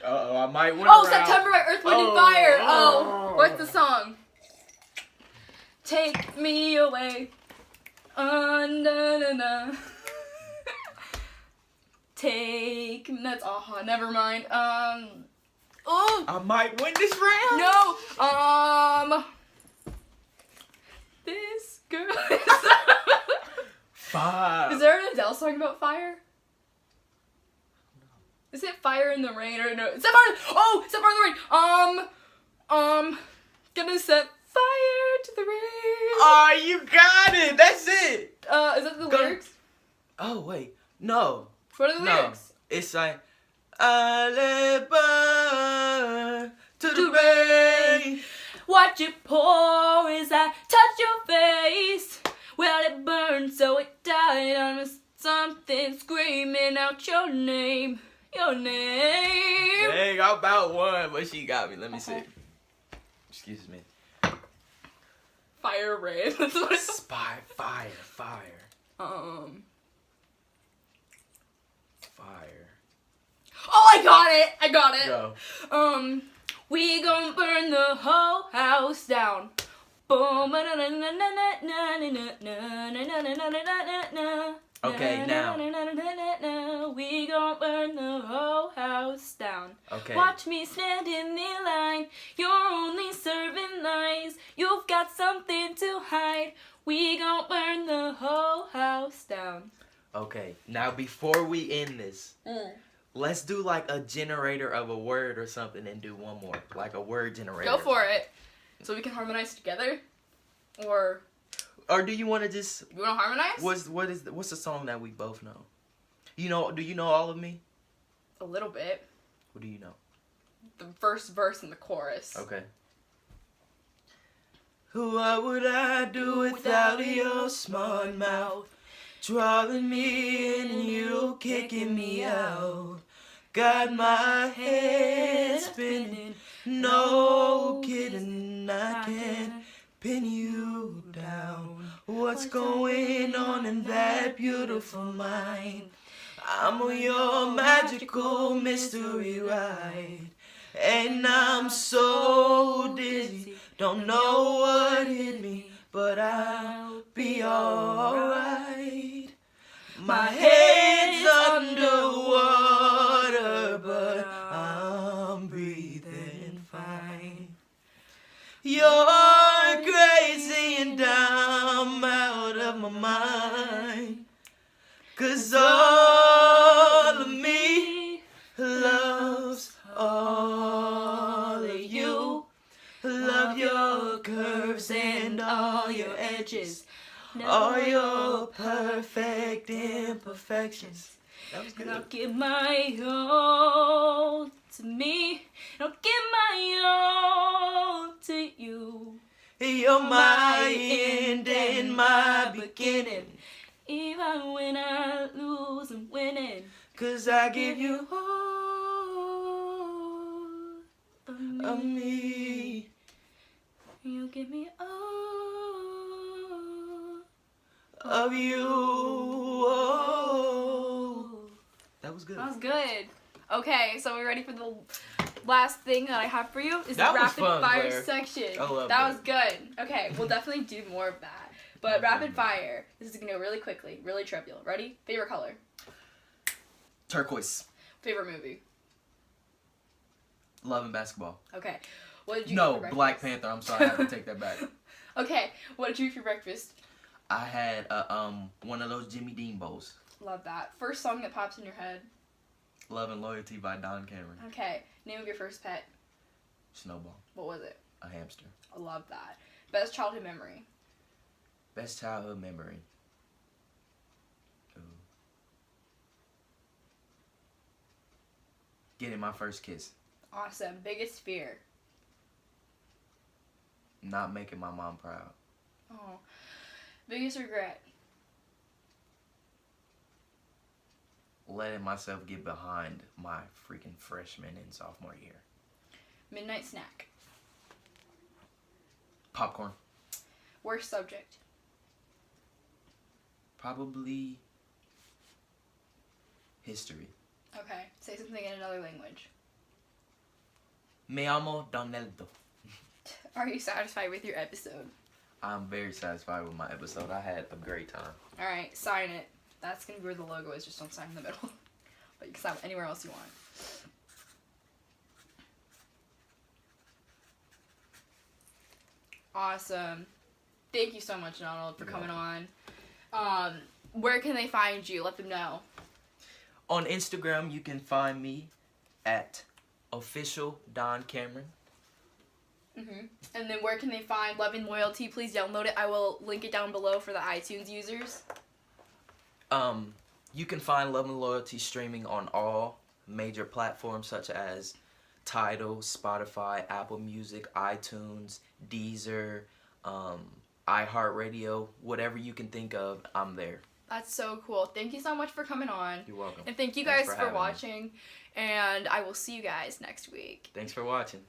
Uh-oh, I might win. Oh, September by Earth, Wind, and Fire. Oh, what's the song? Take me away. Na. Take. That's never mind. Oh. I might win this round. No. This girl. Fire. Is there an Adele song about fire? Is it Fire in the Rain or no? Set Fire. Oh, Set Fire in the Rain. Gonna set fire to the rain. Oh, you got it. That's it. Is that the lyrics? Oh wait, no. What are the lyrics? It's like I let it burn to the brain. Watch it pour as I touch your face. Well, it burned so it died on us. Something screaming out your name. Your name. Dang, I about won, but she got me. Let me see. Excuse me. Fire red. That's what it's Fire. Fire. Oh, I got it. Go. We gon' burn the whole house down. Boom. Okay, now. We gon' burn the whole house down. Okay. Watch me stand in the line. You're only serving lies. You've got something to hide. We gon' burn the whole house down. Okay, now before we end this, let's do like a generator of a word or something and do one more. Like a word generator. Go for it. So we can harmonize together? Or do you want to just... you want to harmonize? What's the song that we both know? Do you know All of Me? A little bit. What do you know? The first verse and the chorus. Okay. What would I do without your smart mouth? Drawing me in and you kicking me out. Got my head spinning. No kidding, I can't pin you down. What's going on in that beautiful mind? I'm on your magical mystery ride. And I'm so dizzy, don't know what hit me, but I'll be alright. My head's underwater, but I'm breathing fine. You're crazy and I'm out of my mind. 'Cause all of me loves all of you. Love your curves and all your edges. All your perfect imperfections. That was And I'll give my all to me. And I'll give my all to you. You're my end and my beginning. Even when I lose, I'm winning. 'Cause I give you all of me. me. You give me all Of you. Oh. That was good. That was good. Okay, so we're ready for the last thing that I have for you. Is That the was rapid fun, fire Claire. section. I love that that. was good. Okay, we'll definitely do more of that. But rapid fire. This is gonna go really quickly, really trivial. Ready? Favorite color? Turquoise. Favorite movie? Love and Basketball. Okay. What did you eat No, for breakfast? Black Panther. I'm sorry, I have to take that back. Okay, what did you eat for breakfast? I had one of those Jimmy Dean bowls. Love that. First song that pops in your head. Love and Loyalty by Don Cameron. Okay, name of your first pet. Snowball. What was it? A hamster. I love that. Best childhood memory. Best childhood memory. Ooh. Getting my first kiss. Awesome. Biggest fear. Not making my mom proud. Oh. Biggest regret. Letting myself get behind my freaking freshman and sophomore year. Midnight snack. Popcorn. Worst subject. Probably history. Okay. Say something in another language. Me amo Donaldo. Are you satisfied with your episode? I'm very satisfied with my episode. I had a great time. Alright, sign it. That's gonna be where the logo is, just don't sign in the middle. But you can sign anywhere else you want. Awesome. Thank you so much, Donald, for coming on. Where can they find you? Let them know. On Instagram, you can find me at official Don Cameron. And then where can they find Love and Loyalty? Please download it. I will link it down below for the iTunes users. You can find Love and Loyalty streaming on all major platforms such as Tidal, Spotify, Apple Music, iTunes, Deezer, iHeartRadio, whatever you can think of, I'm there. That's so cool. Thank you so much for coming on. You're welcome. And thank you Thanks guys for for having me. watching. And I will see you guys next week. Thanks for watching.